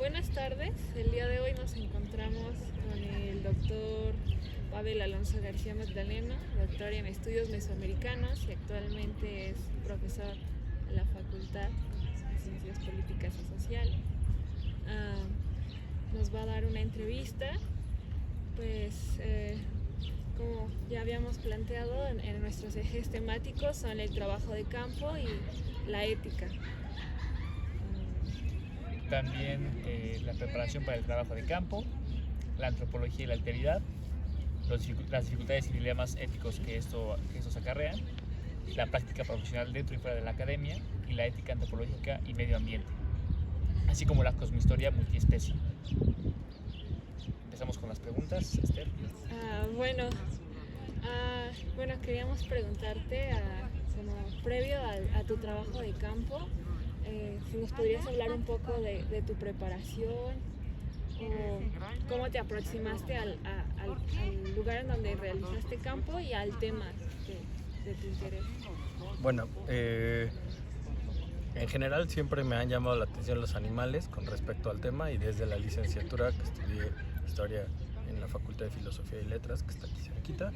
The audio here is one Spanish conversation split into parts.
Buenas tardes, el día de hoy nos encontramos con el doctor Pavel Alonso García Magdaleno, doctor en estudios mesoamericanos y actualmente es profesor en la Facultad de Ciencias Políticas y Sociales. Nos va a dar una entrevista, como ya habíamos planteado en nuestros ejes temáticos son el trabajo de campo y la ética. También la preparación para el trabajo de campo, la antropología y la alteridad, las dificultades y dilemas éticos que estos acarrean, la práctica profesional dentro y fuera de la academia y la ética antropológica y medio ambiente, así como la cosmohistoria multiespecie. Empezamos con las preguntas, Esther. Queríamos preguntarte, como previo a tu trabajo de campo, si nos podrías hablar un poco de tu preparación o cómo te aproximaste al lugar en donde realizaste campo y al tema de tu interés. Bueno, en general siempre me han llamado la atención los animales con respecto al tema, y desde la licenciatura que estudié Historia en la Facultad de Filosofía y Letras, que está aquí cerquita,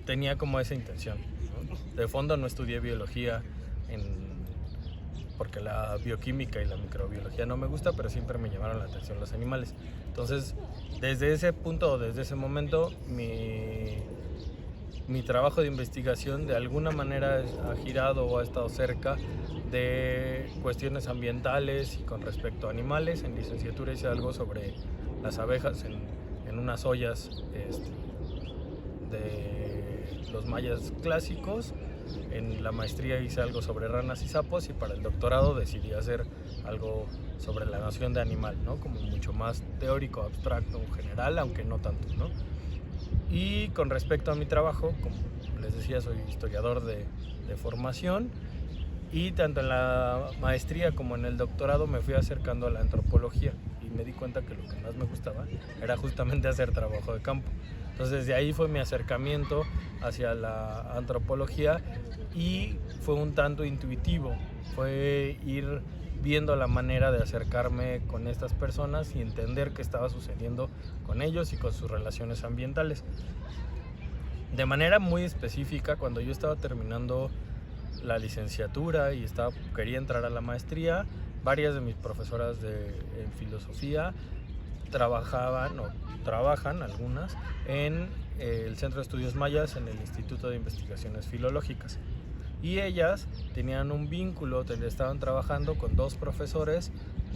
tenía como esa intención, ¿no? De fondo no estudié biología porque la bioquímica y la microbiología no me gusta, pero siempre me llamaron la atención los animales. Entonces, desde ese punto, desde ese momento, mi trabajo de investigación de alguna manera ha girado o ha estado cerca de cuestiones ambientales y con respecto a animales. En licenciatura hice algo sobre las abejas en unas ollas de los mayas clásicos. En la maestría hice algo sobre ranas y sapos, y para el doctorado decidí hacer algo sobre la noción de animal, ¿no? Como mucho más teórico, abstracto, general, aunque no tanto, ¿no? Y con respecto a mi trabajo, como les decía, soy historiador de formación, y tanto en la maestría como en el doctorado me fui acercando a la antropología, y me di cuenta que lo que más me gustaba era justamente hacer trabajo de campo. Entonces de ahí fue mi acercamiento hacia la antropología, y fue un tanto intuitivo, fue ir viendo la manera de acercarme con estas personas y entender qué estaba sucediendo con ellos y con sus relaciones ambientales. De manera muy específica, cuando yo estaba terminando la licenciatura y quería entrar a la maestría, varias de mis profesoras en filosofía trabajan algunas en el Centro de Estudios Mayas, en el Instituto de Investigaciones Filológicas, y ellas tenían un vínculo, estaban trabajando con dos profesores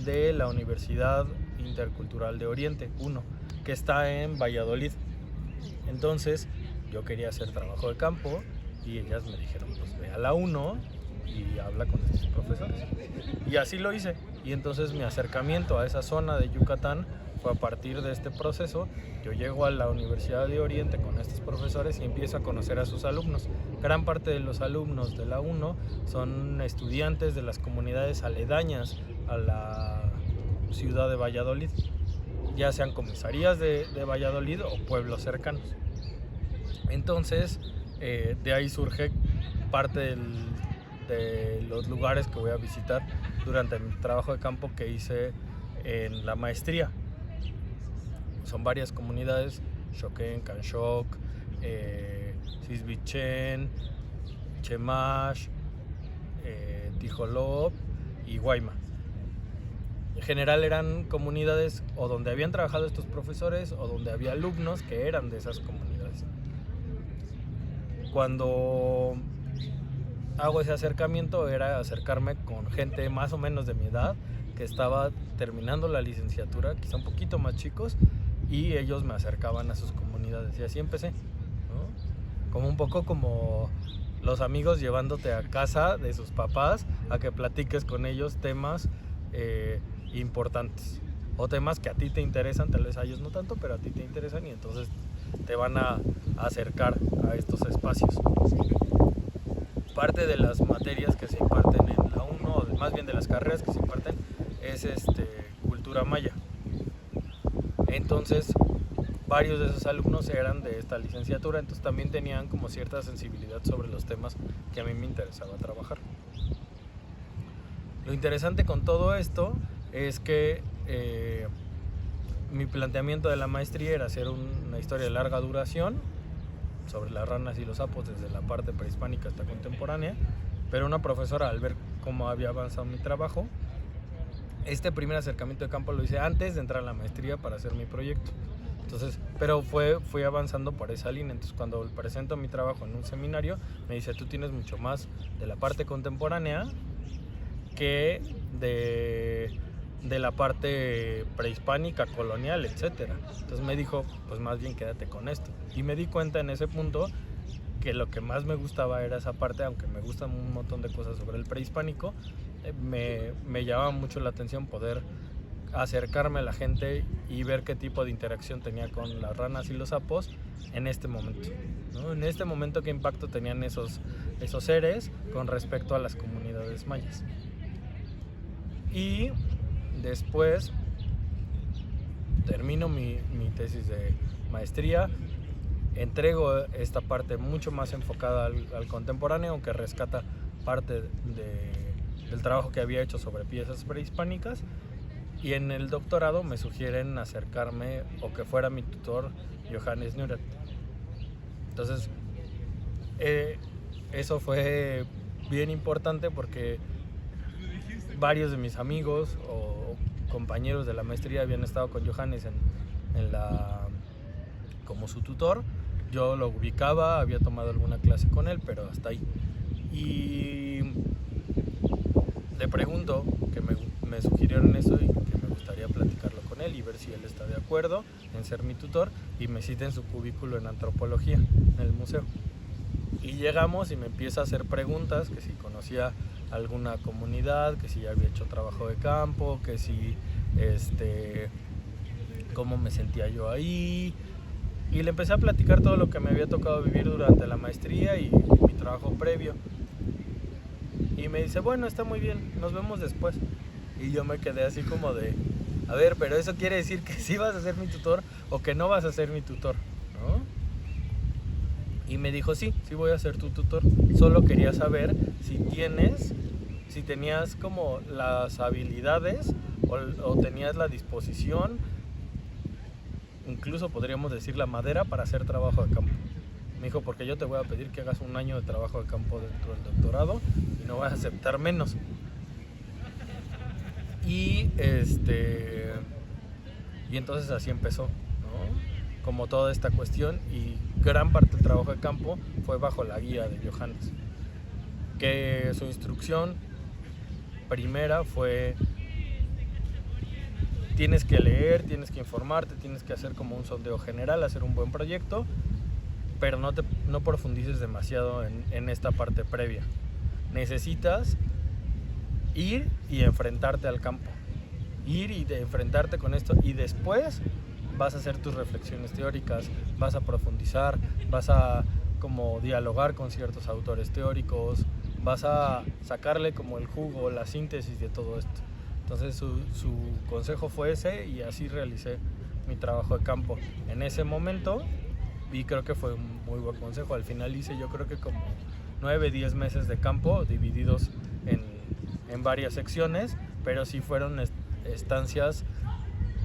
de la Universidad Intercultural de Oriente, uno que está en Valladolid. Entonces yo quería hacer trabajo de campo, y ellas me dijeron, pues ve a la UNO y habla con estos profesores, y así lo hice. Y entonces mi acercamiento a esa zona de Yucatán fue a partir de este proceso. Yo llego a la Universidad de Oriente con estos profesores y empiezo a conocer a sus alumnos. Gran parte de los alumnos de la UNO son estudiantes de las comunidades aledañas a la ciudad de Valladolid, ya sean comisarías de Valladolid o pueblos cercanos. Entonces, de ahí surge parte de los lugares que voy a visitar durante mi trabajo de campo que hice en la maestría. Son varias comunidades: Xoquén, Canxoc, Sisbichén, Chemash, Tijolop y Guayma. En general eran comunidades o donde habían trabajado estos profesores o donde había alumnos que eran de esas comunidades. Cuando hago ese acercamiento era acercarme con gente más o menos de mi edad, que estaba terminando la licenciatura, quizá un poquito más chicos, y ellos me acercaban a sus comunidades, y así empecé, ¿no? Como un poco como los amigos llevándote a casa de sus papás a que platiques con ellos temas importantes, o temas que a ti te interesan, tal vez a ellos no tanto, pero a ti te interesan, y entonces te van a acercar a estos espacios. Parte de las materias que se imparten en la UNO, o más bien de las carreras que se imparten, es cultura maya. Entonces varios de esos alumnos eran de esta licenciatura, entonces también tenían como cierta sensibilidad sobre los temas que a mí me interesaba trabajar. Lo interesante con todo esto es que mi planteamiento de la maestría era hacer una historia de larga duración sobre las ranas y los sapos desde la parte prehispánica hasta contemporánea, pero una profesora, al ver cómo había avanzado mi trabajo, este primer acercamiento de campo lo hice antes de entrar a la maestría para hacer mi proyecto. Entonces, pero fui avanzando por esa línea. Entonces, cuando presento mi trabajo en un seminario, me dice, tú tienes mucho más de la parte contemporánea que de la parte prehispánica, colonial, etcétera. Entonces me dijo, pues más bien quédate con esto. Y me di cuenta en ese punto que lo que más me gustaba era esa parte, aunque me gustan un montón de cosas sobre el prehispánico, me llamaba mucho la atención poder acercarme a la gente y ver qué tipo de interacción tenía con las ranas y los sapos en este momento, ¿no? En este momento, qué impacto tenían esos seres con respecto a las comunidades mayas. Y después termino mi tesis de maestría, entrego esta parte mucho más enfocada al contemporáneo, aunque rescata parte del trabajo que había hecho sobre piezas prehispánicas, y en el doctorado me sugieren acercarme o que fuera mi tutor Johannes Neurat. Entonces eso fue bien importante porque varios de mis amigos o compañeros de la maestría habían estado con Johannes como su tutor. Yo lo ubicaba, había tomado alguna clase con él, pero hasta ahí. Y le pregunto, que me sugirieron eso y que me gustaría platicarlo con él y ver si él está de acuerdo en ser mi tutor, y me cita en su cubículo en antropología, en el museo. Y llegamos y me empieza a hacer preguntas, que si conocía alguna comunidad, que si ya había hecho trabajo de campo, que si cómo me sentía yo ahí, y le empecé a platicar todo lo que me había tocado vivir durante la maestría y mi trabajo previo, y me dice, bueno, está muy bien, nos vemos después. Y yo me quedé así como de, a ver, pero eso quiere decir que sí vas a ser mi tutor o que no vas a ser mi tutor, ¿no? Y me dijo, sí voy a ser tu tutor, solo quería saber si tenías como las habilidades o tenías la disposición, incluso podríamos decir la madera, para hacer trabajo de campo. Me dijo, porque yo te voy a pedir que hagas un año de trabajo de campo dentro del doctorado y no vas a aceptar menos. Y entonces así empezó, ¿no? Como toda esta cuestión, y gran parte del trabajo de campo fue bajo la guía de Johannes, que su instrucción primera fue: tienes que leer, tienes que informarte, tienes que hacer como un sondeo general, hacer un buen proyecto, pero no profundices demasiado en esta parte previa. Necesitas ir y enfrentarte al campo, ir y enfrentarte con esto, y después vas a hacer tus reflexiones teóricas, vas a profundizar, vas a como dialogar con ciertos autores teóricos, vas a sacarle como el jugo, la síntesis de todo esto. Entonces su consejo fue ese, y así realicé mi trabajo de campo en ese momento, y creo que fue un muy buen consejo. Al final hice, yo creo que como 9-10 meses de campo divididos en varias secciones, pero sí fueron estancias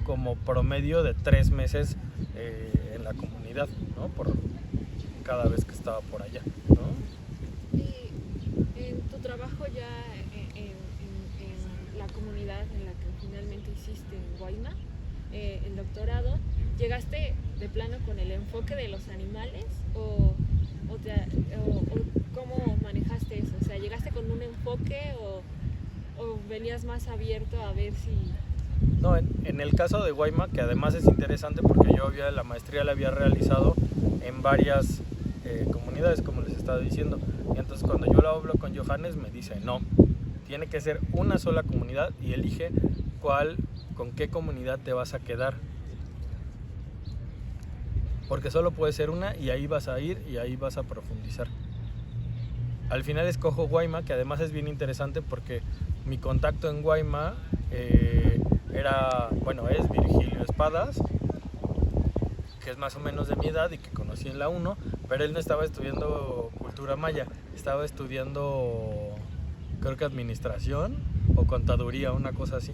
como promedio de 3 meses en la comunidad, ¿no? Por cada vez que estaba por allá, ¿no? Y en tu trabajo ya en la comunidad en la que finalmente hiciste en Guaymas, el doctorado, ¿llegaste de plano con el enfoque de los animales o cómo manejaste eso? O sea, ¿llegaste con un enfoque o venías más abierto a ver si...? No, en el caso de Guaymas, que además es interesante porque yo la maestría la había realizado en varias comunidades, como les estaba diciendo, y entonces cuando yo lo hablo con Johannes me dice, no, tiene que ser una sola comunidad y elige con qué comunidad te vas a quedar, porque solo puede ser una y ahí vas a ir y ahí vas a profundizar. Al final escojo Guaymas, que además es bien interesante porque mi contacto en Guaymas es Virgilio Espadas, que es más o menos de mi edad y que conocí en la 1, pero él no estaba estudiando cultura maya, estaba estudiando, creo que administración o contaduría, una cosa así.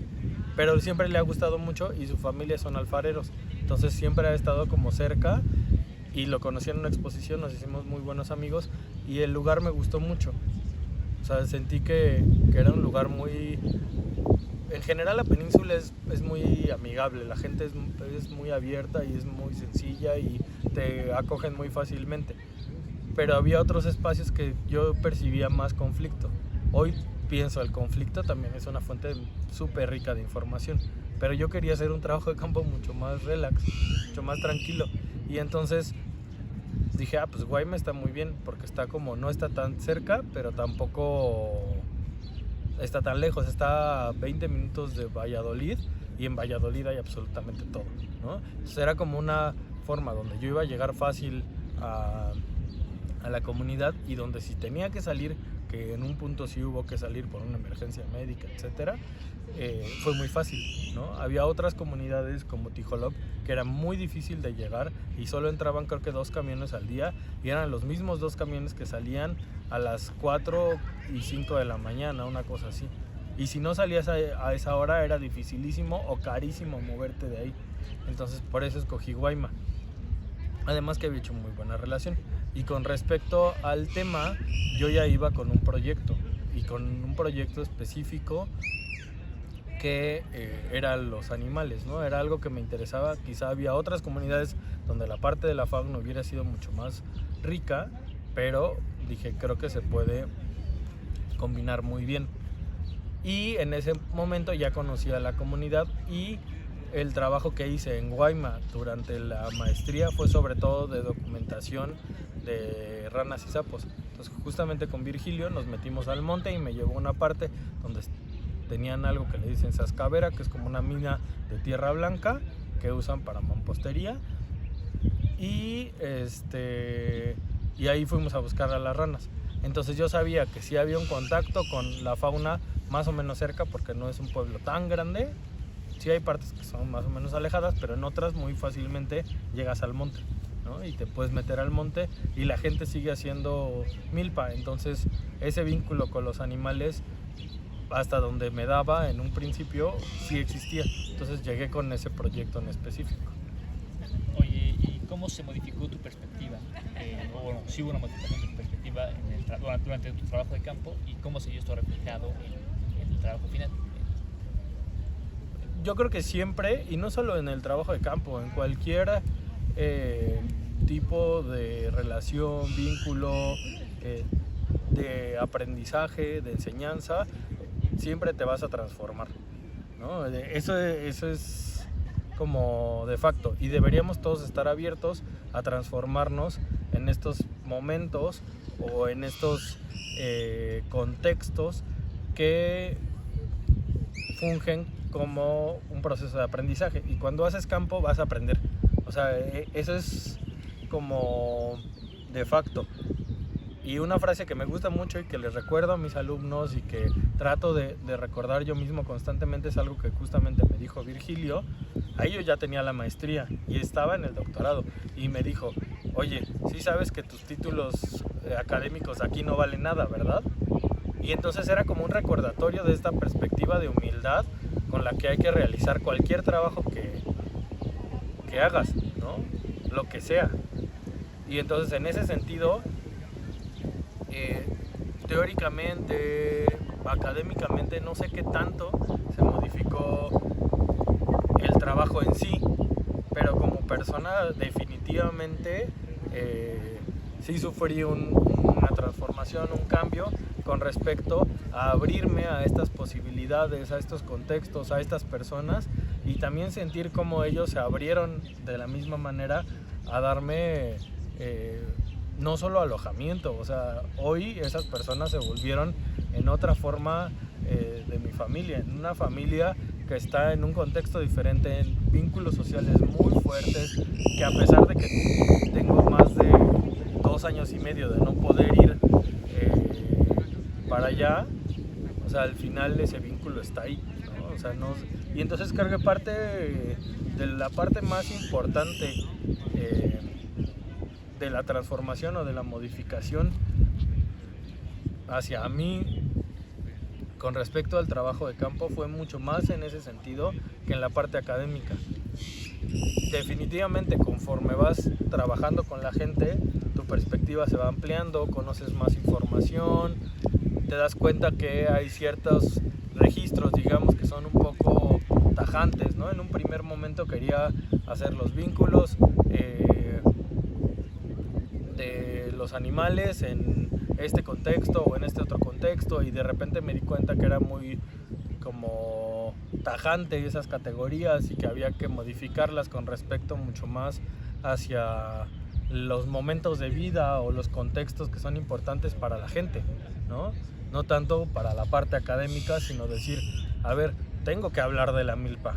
pero siempre le ha gustado mucho y su familia son alfareros, entonces siempre ha estado como cerca y lo conocí en una exposición, nos hicimos muy buenos amigos y el lugar me gustó mucho. O sea, sentí que era un lugar muy... En general la península es muy amigable, la gente es muy abierta y es muy sencilla y te acogen muy fácilmente. Pero había otros espacios que yo percibía más conflicto. Hoy pienso, el conflicto también es una fuente súper rica de información, pero yo quería hacer un trabajo de campo mucho más relax, mucho más tranquilo. Y entonces dije, pues Guaymas está muy bien, porque está como, no está tan cerca, pero tampoco está tan lejos, está a 20 minutos de Valladolid y en Valladolid hay absolutamente todo, ¿no? Entonces era como una forma donde yo iba a llegar fácil a la comunidad y donde si tenía que salir, que en un punto sí hubo que salir por una emergencia médica, etcétera, fue muy fácil, ¿no? Había otras comunidades como Tijolop que era muy difícil de llegar y solo entraban creo que 2 camiones al día y eran los mismos 2 camiones que salían a las 4 y 5 de la mañana, una cosa así. Y si no salías a esa hora era dificilísimo o carísimo moverte de ahí. Entonces por eso escogí Guaymas. Además que había hecho muy buena relación. Y con respecto al tema, yo ya iba con un proyecto y con un proyecto específico que eran los animales, ¿no? Era algo que me interesaba. Quizá había otras comunidades donde la parte de la fauna hubiera sido mucho más rica, pero dije, creo que se puede combinar muy bien. Y en ese momento ya conocía a la comunidad y el trabajo que hice en Guaymas durante la maestría fue sobre todo de documentación de ranas y sapos. Entonces justamente con Virgilio nos metimos al monte y me llevó a una parte donde tenían algo que le dicen sascavera, que es como una mina de tierra blanca que usan para mampostería y ahí fuimos a buscar a las ranas. Entonces yo sabía que sí había un contacto con la fauna más o menos cerca porque no es un pueblo tan grande. Sí hay partes que son más o menos alejadas, pero en otras muy fácilmente llegas al monte, ¿no? Y te puedes meter al monte y la gente sigue haciendo milpa. Entonces ese vínculo con los animales, hasta donde me daba en un principio, sí existía. Entonces llegué con ese proyecto en específico. Oye, ¿y cómo se modificó tu perspectiva? O bueno, sí hubo una modificación de tu perspectiva durante tu trabajo de campo y cómo se vio esto reflejado en tu trabajo final. Yo creo que siempre, y no solo en el trabajo de campo, en cualquier tipo de relación, vínculo, de aprendizaje, de enseñanza, siempre te vas a transformar, ¿no? Eso es como de facto y deberíamos todos estar abiertos a transformarnos en estos momentos o en estos contextos que fungen como un proceso de aprendizaje y cuando haces campo vas a aprender, o sea, eso es como de facto. Y una frase que me gusta mucho y que les recuerdo a mis alumnos y que trato de recordar yo mismo constantemente es algo que justamente me dijo Virgilio. Ahí yo ya tenía la maestría y estaba en el doctorado y me dijo, oye, sí sabes que tus títulos académicos aquí no valen nada, ¿verdad? Y entonces era como un recordatorio de esta perspectiva de humildad con la que hay que realizar cualquier trabajo que hagas, ¿no? Lo que sea. Y entonces en ese sentido, teóricamente, académicamente, no sé qué tanto se modificó el trabajo en sí, pero como persona definitivamente sí sufrí una transformación, un cambio con respecto a abrirme a estas posibilidades, a estos contextos, a estas personas y también sentir cómo ellos se abrieron de la misma manera a darme no solo alojamiento, o sea, hoy esas personas se volvieron en otra forma de mi familia, en una familia que está en un contexto diferente, en vínculos sociales muy fuertes, que a pesar de que tengo más de 2 años y medio de no poder ir para allá, o sea, al final ese vínculo está ahí, ¿no? O sea, no, y entonces creo que parte de la parte más importante de la transformación o de la modificación hacia mí con respecto al trabajo de campo fue mucho más en ese sentido que en la parte académica. Definitivamente, conforme vas trabajando con la gente, tu perspectiva se va ampliando, conoces más información, te das cuenta que hay ciertos registros, digamos, que son un poco tajantes, ¿no? En un primer momento quería hacer los vínculos de los animales en este contexto o en este otro contexto, y de repente me di cuenta que era muy como tajante esas categorías y que había que modificarlas con respecto mucho más hacia los momentos de vida o los contextos que son importantes para la gente, ¿no? No tanto para la parte académica, sino decir, a ver, tengo que hablar de la milpa,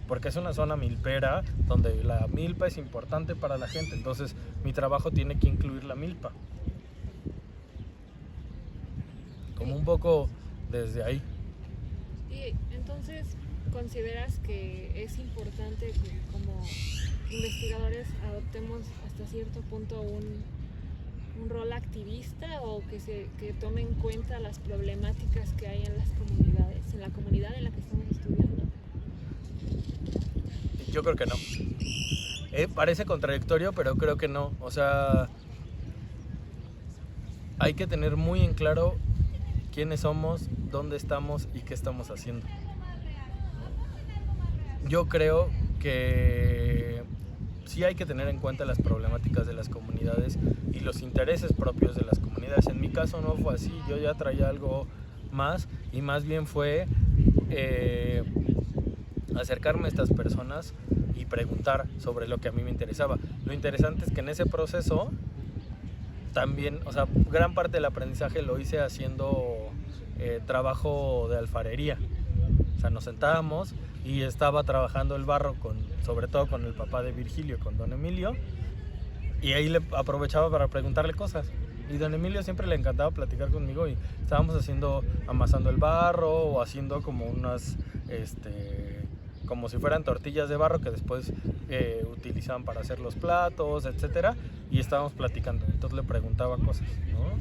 porque es una zona milpera donde la milpa es importante para la gente, entonces mi trabajo tiene que incluir la milpa. Como un poco desde ahí. Y entonces, ¿consideras que es importante que como investigadores adoptemos hasta cierto punto un rol activista, o que tome en cuenta las problemáticas que hay en las comunidades, en la comunidad en la que estamos estudiando? Yo creo que no. Parece contradictorio, pero creo que no. O sea, hay que tener muy en claro quiénes somos, dónde estamos y qué estamos haciendo. Yo creo que sí hay que tener en cuenta las problemáticas de las comunidades y los intereses propios de las comunidades. En mi caso no fue así, yo ya traía algo más, y más bien fue acercarme a estas personas y preguntar sobre lo que a mí me interesaba. Lo interesante es que en ese proceso también, o sea, gran parte del aprendizaje lo hice haciendo trabajo de alfarería. O sea, nos sentábamos y estaba trabajando el barro, sobre todo con el papá de Virgilio, con don Emilio, y ahí le aprovechaba para preguntarle cosas. Y don Emilio siempre le encantaba platicar conmigo, y estábamos amasando el barro o haciendo como unas, como si fueran tortillas de barro que después utilizaban para hacer los platos, etcétera, y estábamos platicando. Entonces le preguntaba cosas, ¿no?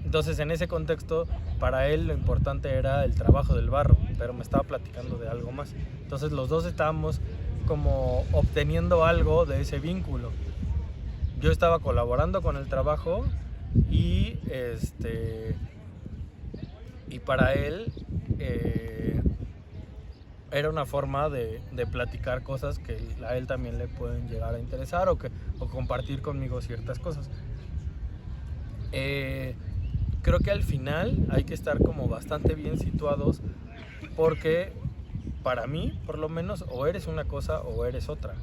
Entonces, en ese contexto, para él lo importante era el trabajo del barro, pero me estaba platicando de algo más. Entonces, los dos estábamos como obteniendo algo de ese vínculo. Yo estaba colaborando con el trabajo y para él era una forma de platicar cosas que a él también le pueden llegar a interesar, o compartir conmigo ciertas cosas. Creo que al final hay que estar como bastante bien situados, porque para mí, por lo menos, o eres una cosa o eres otra.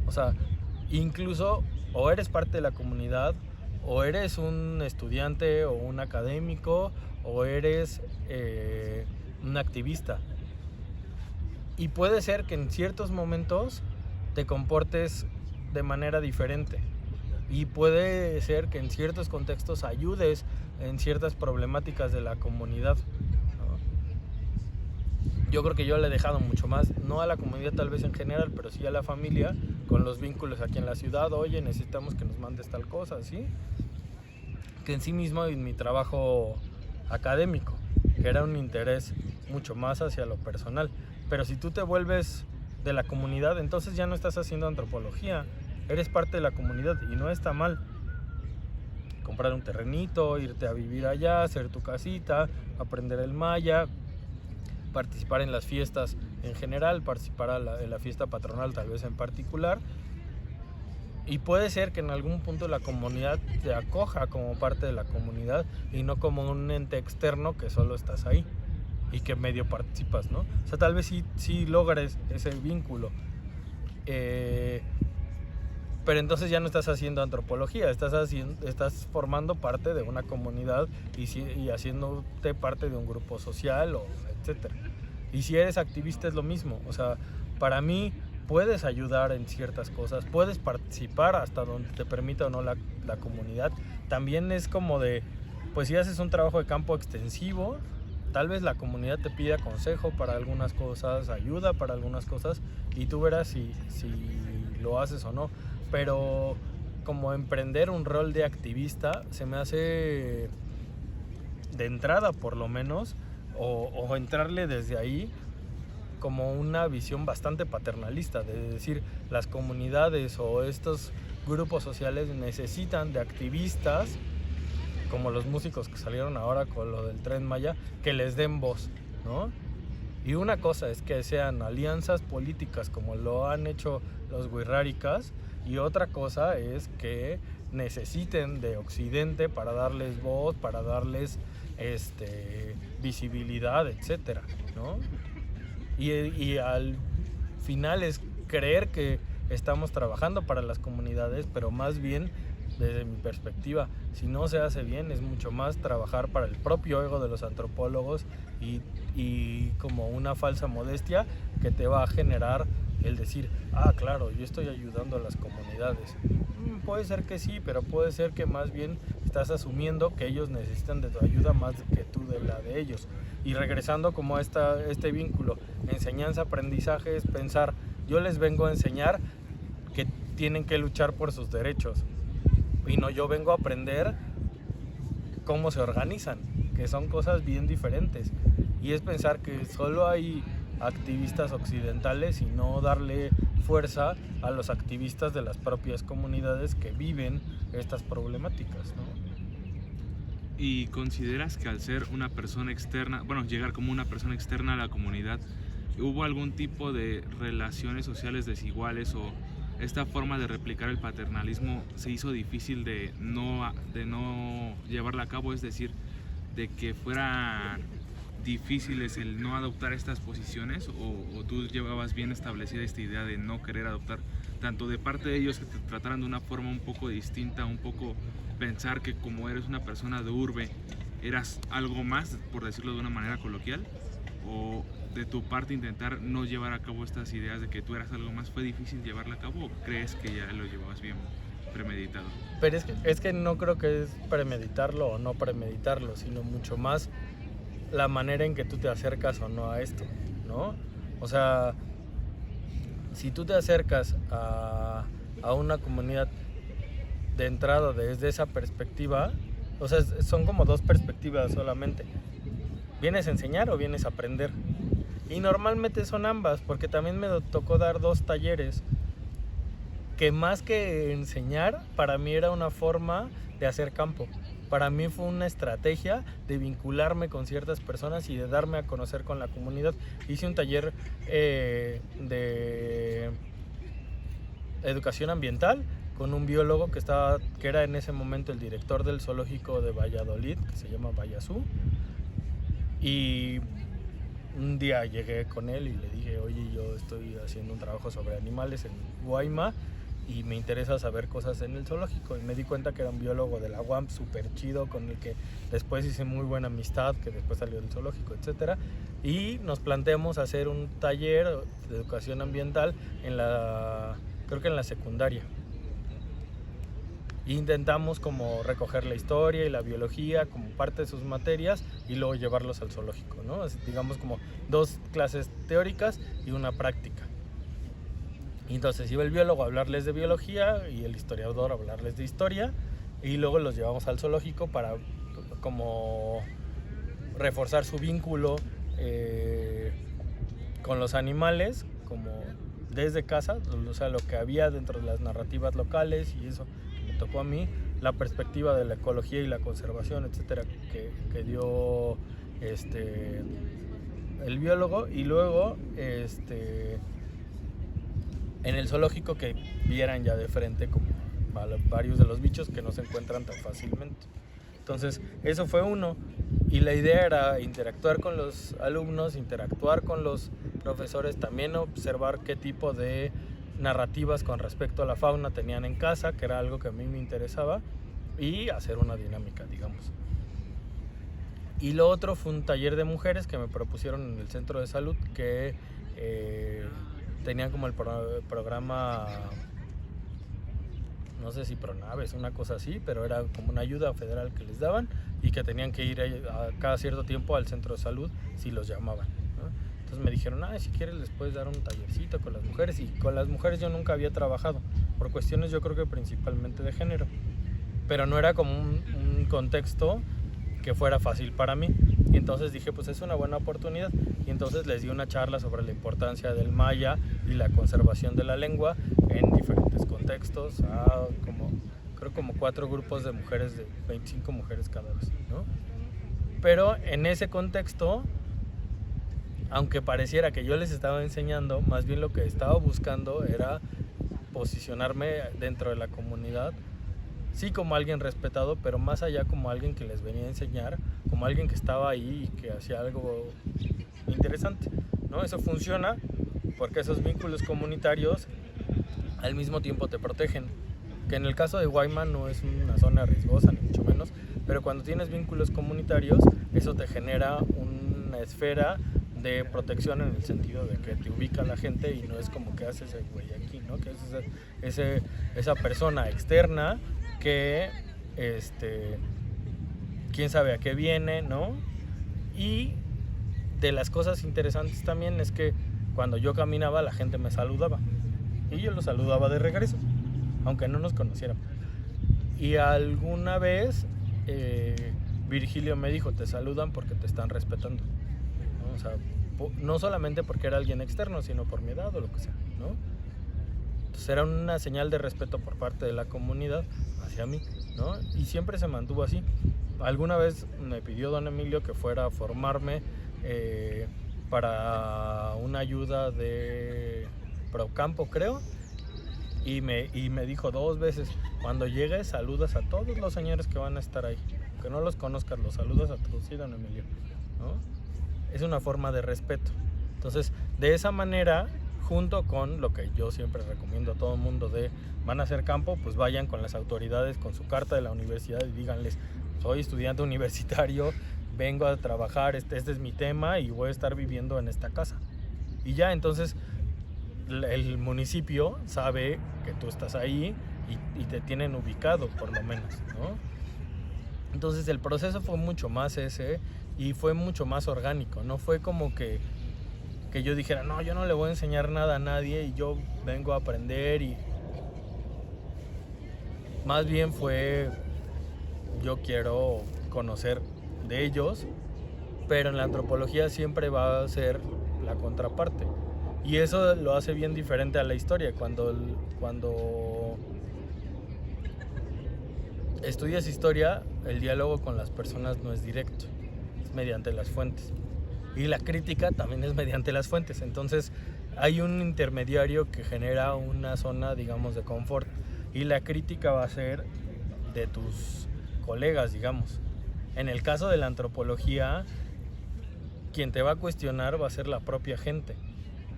O sea, incluso o eres parte de la comunidad, o eres un estudiante o un académico, o eres un activista. Y puede ser que en ciertos momentos te comportes de manera diferente. Y puede ser que en ciertos contextos ayudes en ciertas problemáticas de la comunidad, ¿no? Yo creo que yo le he dejado mucho más, no a la comunidad tal vez en general, pero sí a la familia, con los vínculos aquí en la ciudad. Oye, necesitamos que nos mandes tal cosa, ¿sí? Que en sí mismo en mi trabajo académico, que era un interés mucho más hacia lo personal. Pero si tú te vuelves de la comunidad, entonces ya no estás haciendo antropología, eres parte de la comunidad, y no está mal. Comprar un terrenito, irte a vivir allá, hacer tu casita, aprender el maya, participar en las fiestas en general, participar en la fiesta patronal tal vez en particular. Y puede ser que en algún punto la comunidad te acoja como parte de la comunidad y no como un ente externo que solo estás ahí y que medio participas, ¿no? O sea, tal vez sí logres ese vínculo. Pero entonces ya no estás haciendo antropología, estás formando parte de una comunidad y haciéndote parte de un grupo social, etcétera. Y si eres activista es lo mismo. O sea, para mí puedes ayudar en ciertas cosas, puedes participar hasta donde te permita o no la comunidad. También es como de, pues si haces un trabajo de campo extensivo, tal vez la comunidad te pida consejo para algunas cosas, ayuda para algunas cosas, y tú verás si lo haces o no. Pero como emprender un rol de activista se me hace de entrada por lo menos, o entrarle desde ahí como una visión bastante paternalista, de decir, las comunidades o estos grupos sociales necesitan de activistas, como los músicos que salieron ahora con lo del Tren Maya, que les den voz, ¿no? Y una cosa es que sean alianzas políticas como lo han hecho los wixárikas, y otra cosa es que necesiten de Occidente para darles voz, para darles visibilidad, etcétera, ¿no? Y al final es creer que estamos trabajando para las comunidades, pero más bien, desde mi perspectiva, si no se hace bien, es mucho más trabajar para el propio ego de los antropólogos y como una falsa modestia que te va a generar el decir, claro, yo estoy ayudando a las comunidades. Puede ser que sí, pero puede ser que más bien estás asumiendo que ellos necesitan de tu ayuda más que tú de la de ellos. Y regresando como a este vínculo, enseñanza-aprendizaje es pensar, yo les vengo a enseñar que tienen que luchar por sus derechos, y no yo vengo a aprender cómo se organizan, que son cosas bien diferentes. Y es pensar que solo hay activistas occidentales y no darle fuerza a los activistas de las propias comunidades que viven estas problemáticas, ¿no? ¿Y consideras que al ser una persona externa, llegar como una persona externa a la comunidad, hubo algún tipo de relaciones sociales desiguales, o esta forma de replicar el paternalismo se hizo difícil de no llevarla a cabo? Es decir, de que fuera difíciles el no adoptar estas posiciones, o tú llevabas bien establecida esta idea de no querer adoptar, tanto de parte de ellos que te trataran de una forma un poco distinta, un poco pensar que como eres una persona de urbe eras algo más, por decirlo de una manera coloquial, o de tu parte intentar no llevar a cabo estas ideas de que tú eras algo más? ¿Fue difícil llevarla a cabo o crees que ya lo llevabas bien premeditado? Pero es que no creo que es premeditarlo o no premeditarlo, sino mucho más la manera en que tú te acercas o no a esto, ¿no? O sea, si tú te acercas a una comunidad de entrada desde esa perspectiva, o sea, son como dos perspectivas solamente. ¿Vienes a enseñar o vienes a aprender? Y normalmente son ambas, porque también me tocó dar 2 talleres que más que enseñar, para mí era una forma de hacer campo. Para mí fue una estrategia de vincularme con ciertas personas y de darme a conocer con la comunidad. Hice un taller de educación ambiental con un biólogo que era en ese momento el director del zoológico de Valladolid, que se llama Vallazú. Y un día llegué con él y le dije, oye, yo estoy haciendo un trabajo sobre animales en Guayma y me interesa saber cosas en el zoológico. Y me di cuenta que era un biólogo de la UAM súper chido, con el que después hice muy buena amistad, que después salió del zoológico, etc. Y nos planteamos hacer un taller de educación ambiental creo que en la secundaria. Intentamos como recoger la historia y la biología como parte de sus materias y luego llevarlos al zoológico, ¿no? Digamos como 2 clases teóricas y una práctica. Y entonces iba el biólogo a hablarles de biología y el historiador a hablarles de historia, y luego los llevamos al zoológico para como reforzar su vínculo con los animales, como desde casa, o sea, lo que había dentro de las narrativas locales y eso que me tocó a mí, la perspectiva de la ecología y la conservación, etcétera, que dio el biólogo, y luego en el zoológico que vieran ya de frente como varios de los bichos que no se encuentran tan fácilmente. Entonces, eso fue uno, y la idea era interactuar con los alumnos, interactuar con los profesores, también observar qué tipo de narrativas con respecto a la fauna tenían en casa, que era algo que a mí me interesaba, y hacer una dinámica, digamos. Y lo otro fue un taller de mujeres que me propusieron en el centro de salud, que tenían como el programa, no sé si Pronaves, una cosa así, pero era como una ayuda federal que les daban y que tenían que ir a cada cierto tiempo al centro de salud si los llamaban, ¿no? Entonces me dijeron, si quieres les puedes dar un tallercito con las mujeres, y con las mujeres yo nunca había trabajado, por cuestiones yo creo que principalmente de género, pero no era como un contexto que fuera fácil para mí. Y entonces dije, pues es una buena oportunidad. Y entonces les di una charla sobre la importancia del maya y la conservación de la lengua en diferentes contextos, a creo como 4 grupos de mujeres, de 25 mujeres cada vez, ¿no? Pero en ese contexto, aunque pareciera que yo les estaba enseñando, más bien lo que estaba buscando era posicionarme dentro de la comunidad, sí como alguien respetado, pero más allá como alguien que les venía a enseñar, como alguien que estaba ahí y que hacía algo interesante, ¿no? Eso funciona porque esos vínculos comunitarios al mismo tiempo te protegen, que en el caso de Guaymas no es una zona riesgosa ni mucho menos, pero cuando tienes vínculos comunitarios eso te genera una esfera de protección en el sentido de que te ubica la gente y no es como que haces el güey aquí, ¿no? Que es esa persona externa que quién sabe a qué viene, ¿no? Y de las cosas interesantes también es que cuando yo caminaba la gente me saludaba y yo los saludaba de regreso, aunque no nos conociéramos. Y alguna vez Virgilio me dijo, te saludan porque te están respetando, ¿no? O sea, no solamente porque era alguien externo, sino por mi edad o lo que sea, ¿no? Entonces era una señal de respeto por parte de la comunidad hacia mí, ¿no? Y siempre se mantuvo así. Alguna vez me pidió don Emilio que fuera a formarme para una ayuda de Procampo, creo, y me dijo 2 veces, cuando llegues saludas a todos los señores que van a estar ahí, que no los conozcas, los saludas a todos, sí, don Emilio, ¿no? Es una forma de respeto. Entonces, de esa manera, junto con lo que yo siempre recomiendo a todo el mundo de van a hacer campo, pues vayan con las autoridades, con su carta de la universidad y díganles, soy estudiante universitario, vengo a trabajar, este es mi tema y voy a estar viviendo en esta casa. Y ya, entonces, el municipio sabe que tú estás ahí y te tienen ubicado, por lo menos, ¿no? Entonces, el proceso fue mucho más ese y fue mucho más orgánico, no fue como que yo dijera, no, yo no le voy a enseñar nada a nadie y yo vengo a aprender, y más bien fue, yo quiero conocer de ellos, pero en la antropología siempre va a ser la contraparte y eso lo hace bien diferente a la historia. Cuando estudias historia, el diálogo con las personas no es directo, es mediante las fuentes. Y la crítica también es mediante las fuentes. Entonces hay un intermediario que genera una zona, digamos, de confort. Y la crítica va a ser de tus colegas, digamos. En el caso de la antropología, quien te va a cuestionar va a ser la propia gente.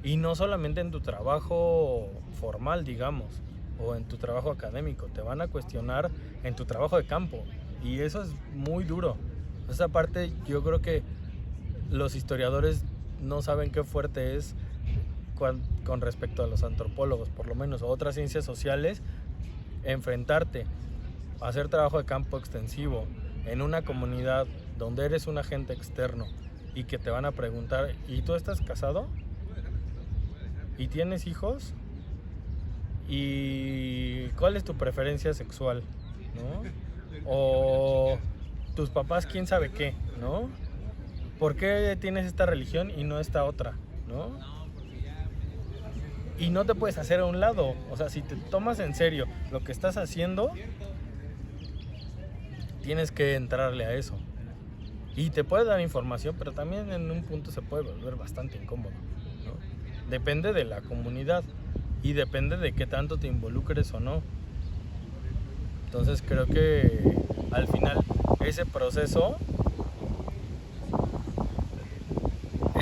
Y no solamente en tu trabajo formal, digamos, o en tu trabajo académico. Te van a cuestionar en tu trabajo de campo. Y eso es muy duro. Esa parte yo creo que los historiadores no saben qué fuerte es con respecto a los antropólogos, por lo menos, o otras ciencias sociales, enfrentarte a hacer trabajo de campo extensivo en una comunidad donde eres un agente externo y que te van a preguntar, ¿y tú estás casado? ¿Y tienes hijos? ¿Y cuál es tu preferencia sexual? ¿No? O tus papás quién sabe qué, ¿no? ¿Por qué tienes esta religión y no esta otra? ¿No? Y no te puedes hacer a un lado. O sea, si te tomas en serio lo que estás haciendo, tienes que entrarle a eso. Y te puede dar información, pero también en un punto se puede volver bastante incómodo, ¿no? Depende de la comunidad y depende de qué tanto te involucres o no. Entonces creo que al final ese proceso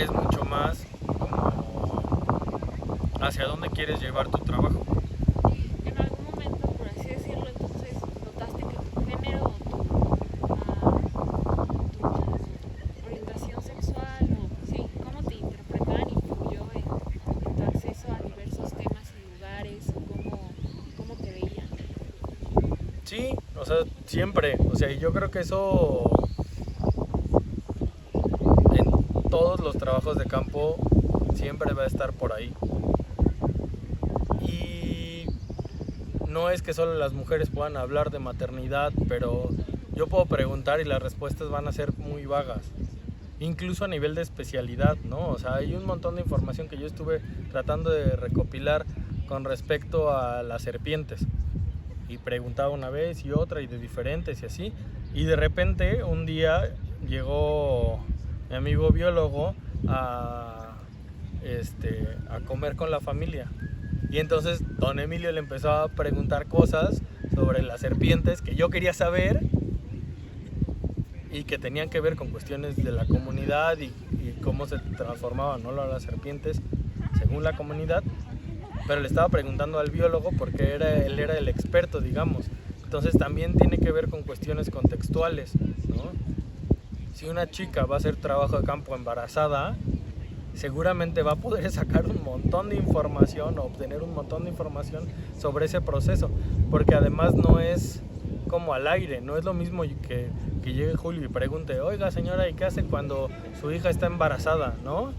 es mucho más como hacia dónde quieres llevar tu trabajo. En algún momento, por así decirlo, entonces notaste que tu género o tu orientación sexual o sí, cómo te interpretaban influyó en tu acceso a diversos temas y lugares, o cómo te veían. Sí, o sea, siempre, o sea, yo creo que eso en todos los trabajos de campo siempre va a estar por ahí. Y no es que solo las mujeres puedan hablar de maternidad, pero yo puedo preguntar y las respuestas van a ser muy vagas. Incluso a nivel de especialidad, ¿no? O sea, hay un montón de información que yo estuve tratando de recopilar con respecto a las serpientes. Y preguntaba una vez y otra y de diferentes y así. Y de repente un día llegó mi amigo biólogo a comer con la familia. Y entonces don Emilio le empezó a preguntar cosas sobre las serpientes que yo quería saber y que tenían que ver con cuestiones de la comunidad y cómo se transformaban, ¿no?, las serpientes según la comunidad. Pero le estaba preguntando al biólogo porque él era el experto, digamos. Entonces también tiene que ver con cuestiones contextuales, ¿no? Si una chica va a hacer trabajo de campo embarazada, seguramente va a poder sacar un montón de información o obtener un montón de información sobre ese proceso, porque además no es como al aire, no es lo mismo que llegue Julio y pregunte, oiga señora, ¿y qué hace cuando su hija está embarazada?, ¿no?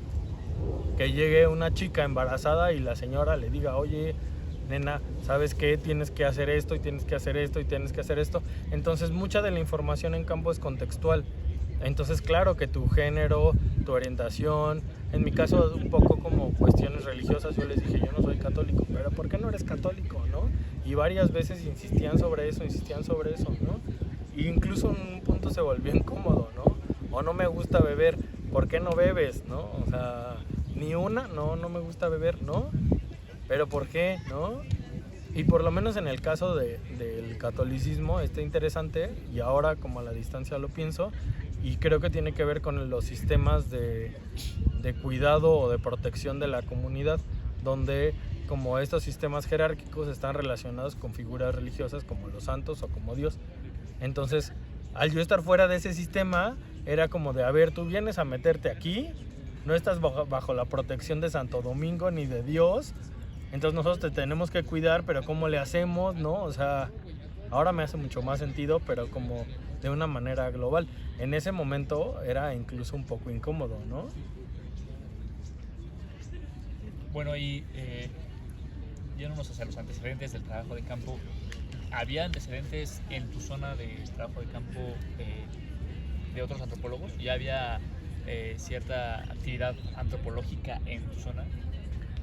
Que llegue una chica embarazada y la señora le diga, oye, nena, ¿sabes qué? Tienes que hacer esto y tienes que hacer esto y tienes que hacer esto. Entonces mucha de la información en campo es contextual. Entonces claro que tu género, tu orientación, en mi caso un poco como cuestiones religiosas, yo les dije, yo no soy católico, pero ¿por qué no eres católico, no? Y varias veces insistían sobre eso, ¿no? E incluso en un punto se volvió incómodo, ¿no? O no me gusta beber, ¿por qué no bebes, no? O sea, ni una, no me gusta beber, ¿no? Pero ¿por qué, no? Y por lo menos en el caso del catolicismo está interesante, y ahora como a la distancia lo pienso, y creo que tiene que ver con los sistemas de cuidado o de protección de la comunidad, donde como estos sistemas jerárquicos están relacionados con figuras religiosas como los santos o como Dios. Entonces, al yo estar fuera de ese sistema, era como de, a ver, tú vienes a meterte aquí, no estás bajo la protección de Santo Domingo ni de Dios, entonces nosotros te tenemos que cuidar, pero ¿cómo le hacemos, no? O sea, ahora me hace mucho más sentido, pero como de una manera global. En ese momento era incluso un poco incómodo, ¿no? Bueno, y yéndonos hacia los antecedentes del trabajo de campo, ¿había antecedentes en tu zona de trabajo de campo de otros antropólogos? ¿Ya había cierta actividad antropológica en tu zona?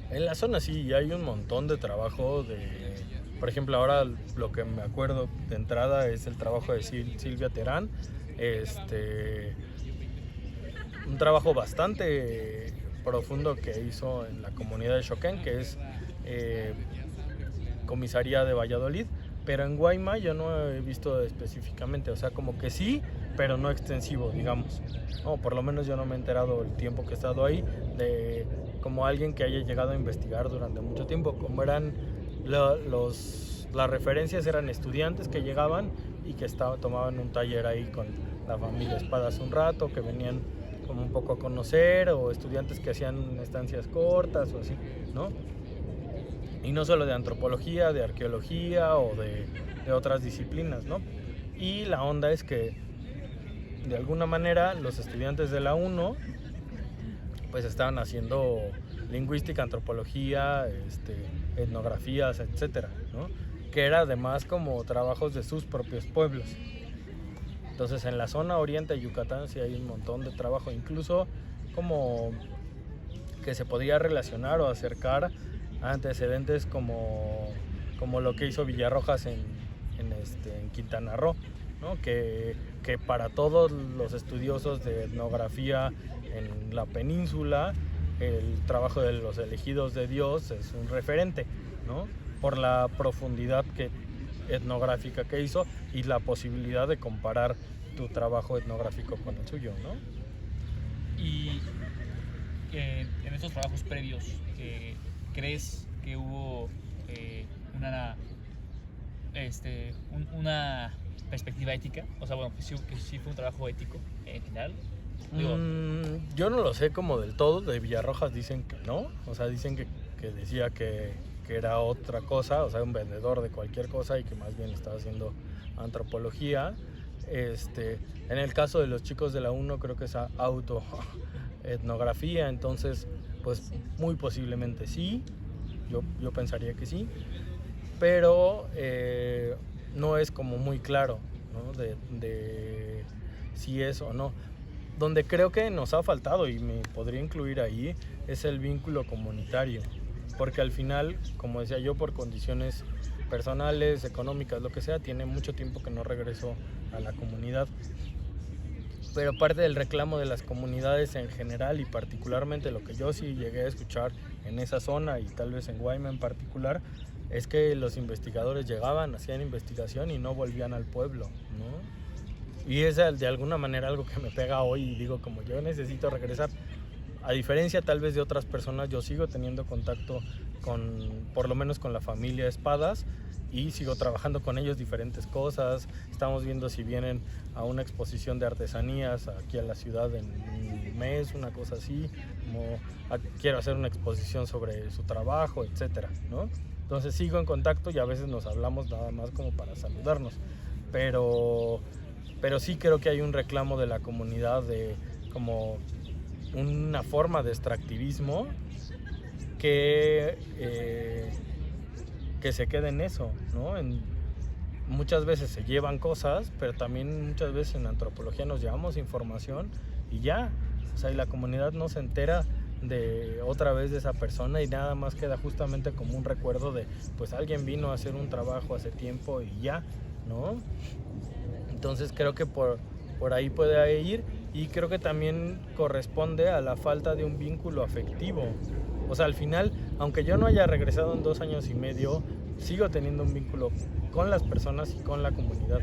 En la zona sí, ya hay un montón de trabajo por ejemplo, ahora lo que me acuerdo de entrada es el trabajo de Silvia Terán, un trabajo bastante profundo que hizo en la comunidad de Xoquén, que es comisaría de Valladolid, pero en Guayma yo no he visto específicamente, o sea, como que sí, pero no extensivo, digamos. No, por lo menos yo no me he enterado el tiempo que he estado ahí de como alguien que haya llegado a investigar durante mucho tiempo, como eran las referencias eran estudiantes que llegaban y que tomaban un taller ahí con la familia Espadas un rato, que venían como un poco a conocer, o estudiantes que hacían estancias cortas o así, ¿no? Y no solo de antropología, de arqueología o de otras disciplinas, ¿no? Y la onda es que de alguna manera los estudiantes de la UNO pues estaban haciendo lingüística, antropología, etnografías, etcétera, ¿no? Que era además como trabajos de sus propios pueblos. Entonces en la zona oriente de Yucatán sí hay un montón de trabajo, incluso como que se podía relacionar o acercar a antecedentes como lo que hizo Villarrojas en Quintana Roo, ¿no? Que para todos los estudiosos de etnografía en la península, el trabajo de los elegidos de Dios es un referente, ¿no? Por la profundidad etnográfica que hizo y la posibilidad de comparar tu trabajo etnográfico con el suyo, ¿no? Y en estos trabajos previos, ¿crees que hubo una perspectiva ética? O sea, bueno, que sí fue un trabajo ético en general. Yo no lo sé como del todo. De Villarrojas dicen que no, o sea, dicen que decía que era otra cosa, o sea, un vendedor de cualquier cosa y que más bien estaba haciendo antropología. En el caso de los chicos de la UNO creo que es autoetnografía, entonces pues muy posiblemente sí, yo pensaría que sí, pero no es como muy claro, ¿no? De si es o no. Donde creo que nos ha faltado, y me podría incluir ahí, es el vínculo comunitario, porque al final, como decía yo, por condiciones personales, económicas, lo que sea, tiene mucho tiempo que no regreso a la comunidad. Pero parte del reclamo de las comunidades en general, y particularmente lo que yo sí llegué a escuchar en esa zona y tal vez en Guayma en particular, es que los investigadores llegaban, hacían investigación y no volvían al pueblo, ¿no? Y es de alguna manera algo que me pega hoy, y digo, como yo necesito regresar. A diferencia tal vez de otras personas, yo sigo teniendo contacto por lo menos con la familia Espadas, y sigo trabajando con ellos diferentes cosas. Estamos viendo si vienen a una exposición de artesanías aquí a la ciudad en un mes, una cosa así, como quiero hacer una exposición sobre su trabajo, etcétera, ¿no? Entonces sigo en contacto y a veces nos hablamos nada más como para saludarnos, pero sí creo que hay un reclamo de la comunidad de como una forma de extractivismo que se quede en eso, ¿no? Muchas veces se llevan cosas, pero también muchas veces en antropología nos llevamos información y ya, o sea, y la comunidad no se entera de otra vez de esa persona, y nada más queda justamente como un recuerdo de, pues alguien vino a hacer un trabajo hace tiempo y ya, ¿no? Entonces creo que por ahí puede ir, y creo que también corresponde a la falta de un vínculo afectivo. O sea, al final, aunque yo no haya regresado en 2 años y medio, sigo teniendo un vínculo con las personas y con la comunidad,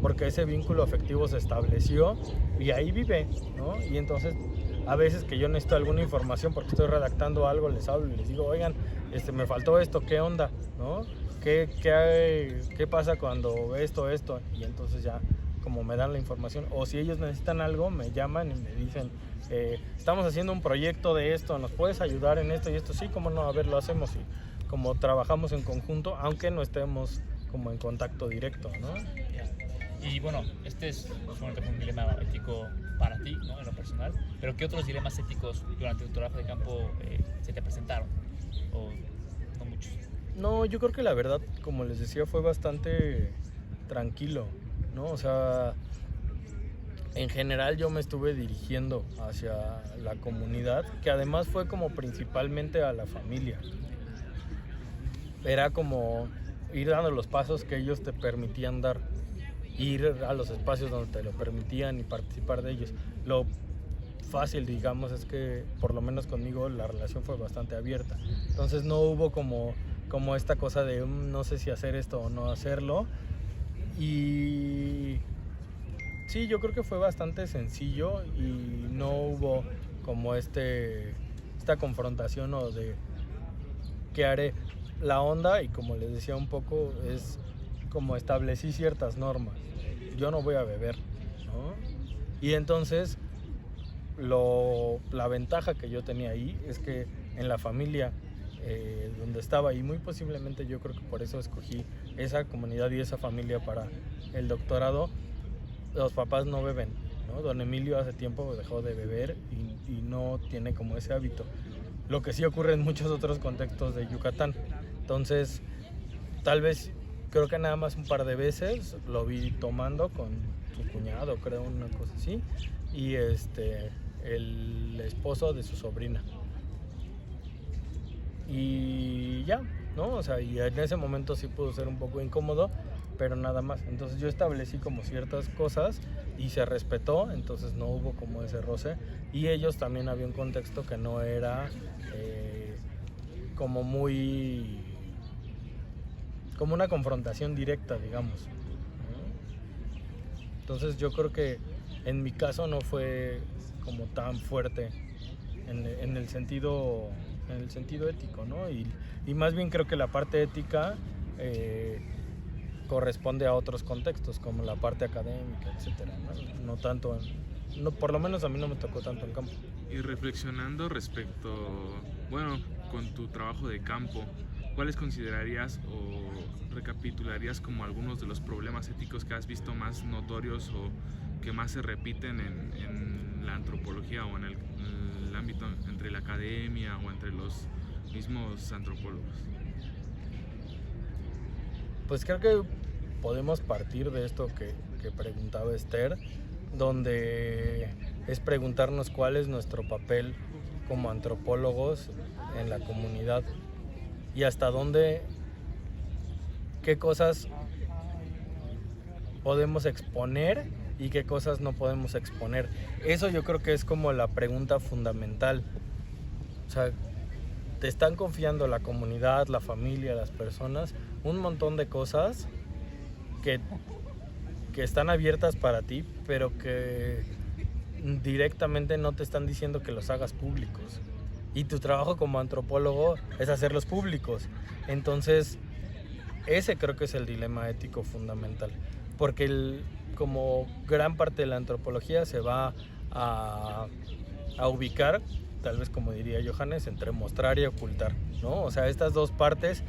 porque ese vínculo afectivo se estableció y ahí vive, ¿no? Y entonces, a veces que yo necesito alguna información porque estoy redactando algo, les hablo y les digo, oigan, me faltó esto, ¿qué onda? ¿No? ¿Qué pasa cuando esto? Y entonces ya como me dan la información, o si ellos necesitan algo, me llaman y me dicen, estamos haciendo un proyecto de esto, ¿nos puedes ayudar en esto y esto? Sí, cómo no, a ver, lo hacemos, y como trabajamos en conjunto, aunque no estemos como en contacto directo, ¿no? Y bueno, este es supongo un dilema ético para ti, ¿no? En lo personal, pero ¿qué otros dilemas éticos durante tu trabajo de campo se te presentaron? ¿O no muchos? No, yo creo que la verdad, como les decía, fue bastante tranquilo, ¿no? O sea, en general yo me estuve dirigiendo hacia la comunidad, que además fue como principalmente a la familia. Era como ir dando los pasos que ellos te permitían dar, ir a los espacios donde te lo permitían y participar de ellos. Lo fácil, digamos, es que por lo menos conmigo la relación fue bastante abierta. Entonces no hubo como esta cosa de no sé si hacer esto o no hacerlo. Y sí, yo creo que fue bastante sencillo y no hubo como esta confrontación o de qué haré. La onda, y como les decía un poco, es como establecí ciertas normas. Yo no voy a beber, ¿no? Y entonces la ventaja que yo tenía ahí es que en la familia donde estaba, y muy posiblemente yo creo que por eso escogí esa comunidad y esa familia para el doctorado, los papás no beben, ¿no? Don Emilio hace tiempo dejó de beber y no tiene como ese hábito, lo que sí ocurre en muchos otros contextos de Yucatán. Entonces, tal vez, creo que nada más un par de veces lo vi tomando con su cuñado, creo, una cosa así, y el esposo de su sobrina. Y ya, ¿no? O sea, y en ese momento sí pudo ser un poco incómodo, pero nada más. Entonces yo establecí como ciertas cosas y se respetó, entonces no hubo como ese roce. Y ellos también había un contexto que no era como muy... como una confrontación directa, digamos, ¿no? Entonces yo creo que en mi caso no fue como tan fuerte en el sentido ético, ¿no? Y más bien creo que la parte ética corresponde a otros contextos, como la parte académica, etcétera, ¿no? No tanto, por lo menos a mí no me tocó tanto en campo. Y reflexionando respecto, bueno, con tu trabajo de campo, ¿cuáles considerarías o recapitularías como algunos de los problemas éticos que has visto más notorios o que más se repiten en la antropología o en el ámbito entre la academia o entre los mismos antropólogos? Pues creo que podemos partir de esto que preguntaba Esther, donde es preguntarnos cuál es nuestro papel como antropólogos en la comunidad y hasta dónde, qué cosas podemos exponer y qué cosas no podemos exponer. Eso yo creo que es como la pregunta fundamental. O sea, te están confiando la comunidad, la familia, las personas, un montón de cosas que están abiertas para ti, pero que directamente no te están diciendo que los hagas públicos. Y tu trabajo como antropólogo es hacerlos públicos. Entonces, ese creo que es el dilema ético fundamental. Porque como gran parte de la antropología se va a ubicar, tal vez como diría Johannes, entre mostrar y ocultar, ¿no? O sea, estas dos partes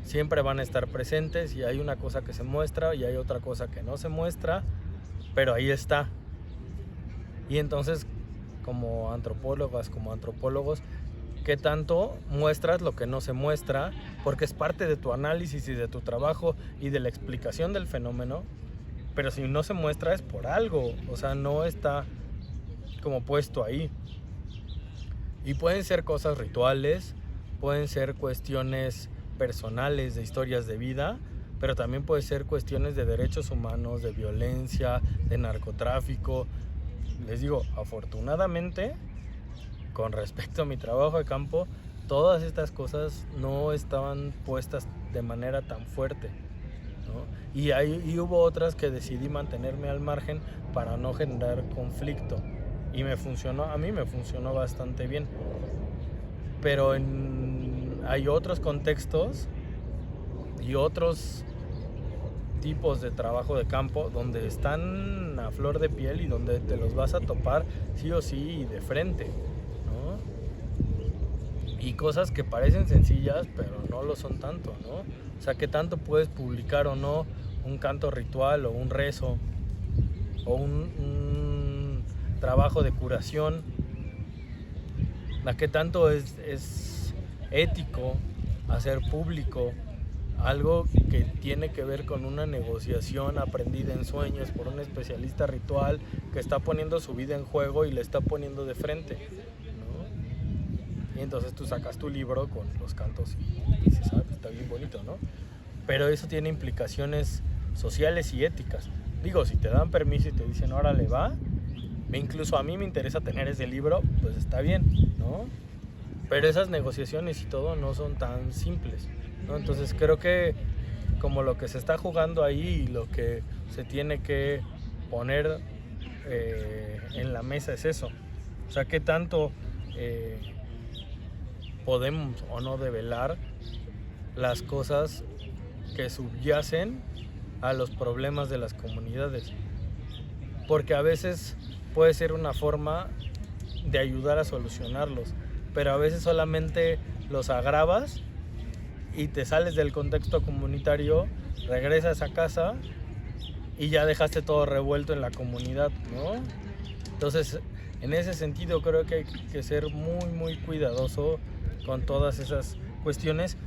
siempre van a estar presentes y hay una cosa que se muestra y hay otra cosa que no se muestra, pero ahí está. Y entonces, como antropólogas, como antropólogos, ¿qué tanto muestras lo que no se muestra? Porque es parte de tu análisis y de tu trabajo y de la explicación del fenómeno, pero si no se muestra es por algo, o sea, no está como puesto ahí. Y pueden ser cosas rituales, pueden ser cuestiones personales de historias de vida, pero también puede ser cuestiones de derechos humanos, de violencia, de narcotráfico. Les digo, afortunadamente, con respecto a mi trabajo de campo, todas estas cosas no estaban puestas de manera tan fuerte, ¿no? Y hubo otras que decidí mantenerme al margen para no generar conflicto. Y a mí me funcionó bastante bien. Pero hay otros contextos y otros tipos de trabajo de campo donde están a flor de piel y donde te los vas a topar sí o sí de frente, ¿no? Y cosas que parecen sencillas, pero no lo son tanto, ¿no? O sea, ¿qué tanto puedes publicar o no un canto ritual o un rezo o un trabajo de curación? ¿A qué tanto es ético hacer público algo que tiene que ver con una negociación aprendida en sueños por un especialista ritual que está poniendo su vida en juego y le está poniendo de frente, ¿no? Y entonces tú sacas tu libro con los cantos y dices, está bien bonito, ¿no? Pero eso tiene implicaciones sociales y éticas. Digo, si te dan permiso y te dicen, órale, va, incluso a mí me interesa tener ese libro, pues está bien, ¿no? Pero esas negociaciones y todo no son tan simples, ¿no? Entonces creo que como lo que se está jugando ahí y lo que se tiene que poner en la mesa es eso. O sea, qué tanto podemos o no develar las cosas que subyacen a los problemas de las comunidades. Porque a veces puede ser una forma de ayudar a solucionarlos, pero a veces solamente los agravas y te sales del contexto comunitario, regresas a casa y ya dejaste todo revuelto en la comunidad, ¿no? Entonces, en ese sentido creo que hay que ser muy, muy cuidadoso con todas esas cuestiones.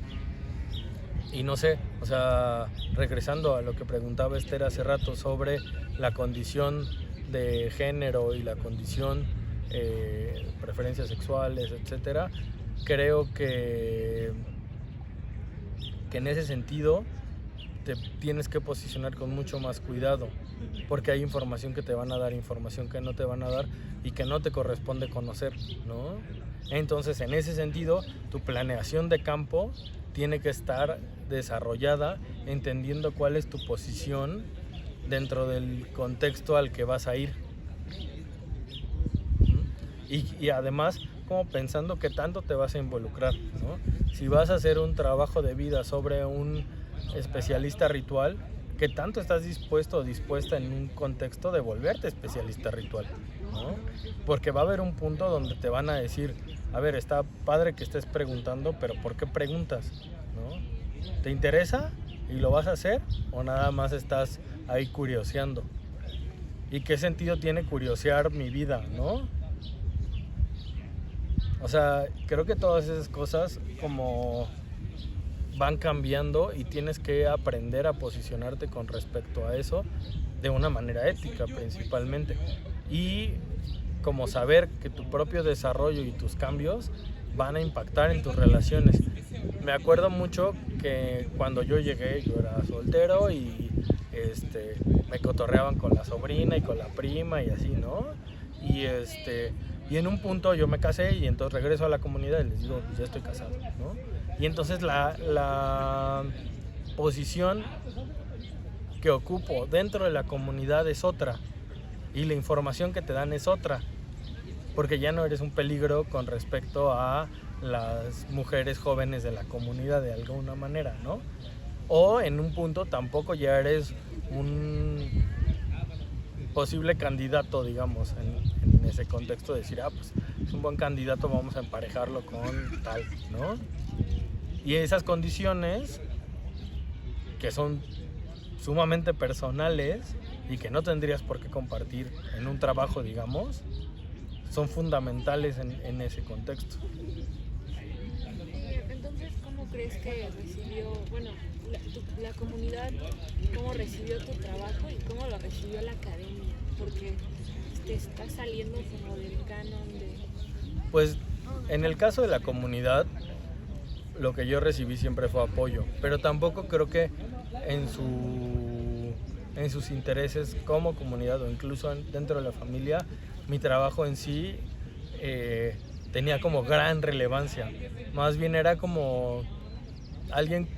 Y no sé, o sea, regresando a lo que preguntaba Esther hace rato sobre la condición de género y la condición, preferencias sexuales, etcétera, creo que en ese sentido te tienes que posicionar con mucho más cuidado, porque hay información que te van a dar, información que no te van a dar y que no te corresponde conocer, ¿no? Entonces, en ese sentido, tu planeación de campo tiene que estar desarrollada entendiendo cuál es tu posición dentro del contexto al que vas a ir. Y además, como pensando qué tanto te vas a involucrar, ¿no? Si vas a hacer un trabajo de vida sobre un especialista ritual, ¿qué tanto estás dispuesto o dispuesta en un contexto de volverte especialista ritual, ¿no? Porque va a haber un punto donde te van a decir, a ver, está padre que estés preguntando, pero ¿por qué preguntas, ¿no? ¿Te interesa y lo vas a hacer o nada más estás ahí curioseando? ¿Y qué sentido tiene curiosear mi vida, no? O sea, creo que todas esas cosas como van cambiando y tienes que aprender a posicionarte con respecto a eso de una manera ética principalmente, y como saber que tu propio desarrollo y tus cambios van a impactar en tus relaciones. Me acuerdo mucho que cuando yo llegué, yo era soltero y me cotorreaban con la sobrina y con la prima y así, ¿no? Y en un punto yo me casé y entonces regreso a la comunidad y les digo, pues ya estoy casado, ¿no? Y entonces la posición que ocupo dentro de la comunidad es otra, y la información que te dan es otra, porque ya no eres un peligro con respecto a las mujeres jóvenes de la comunidad de alguna manera, ¿no? O en un punto tampoco ya eres un posible candidato, digamos, en ese contexto de decir, pues es un buen candidato, vamos a emparejarlo con tal, ¿no? Y esas condiciones que son sumamente personales y que no tendrías por qué compartir en un trabajo, digamos, son fundamentales en ese contexto. Entonces, ¿cómo crees que recibió, la comunidad, cómo recibió tu trabajo y cómo lo recibió la academia? Porque te estás saliendo como del canon de... Pues en el caso de la comunidad, lo que yo recibí siempre fue apoyo, pero tampoco creo que en sus intereses como comunidad o incluso dentro de la familia, mi trabajo en sí tenía como gran relevancia. Más bien era como alguien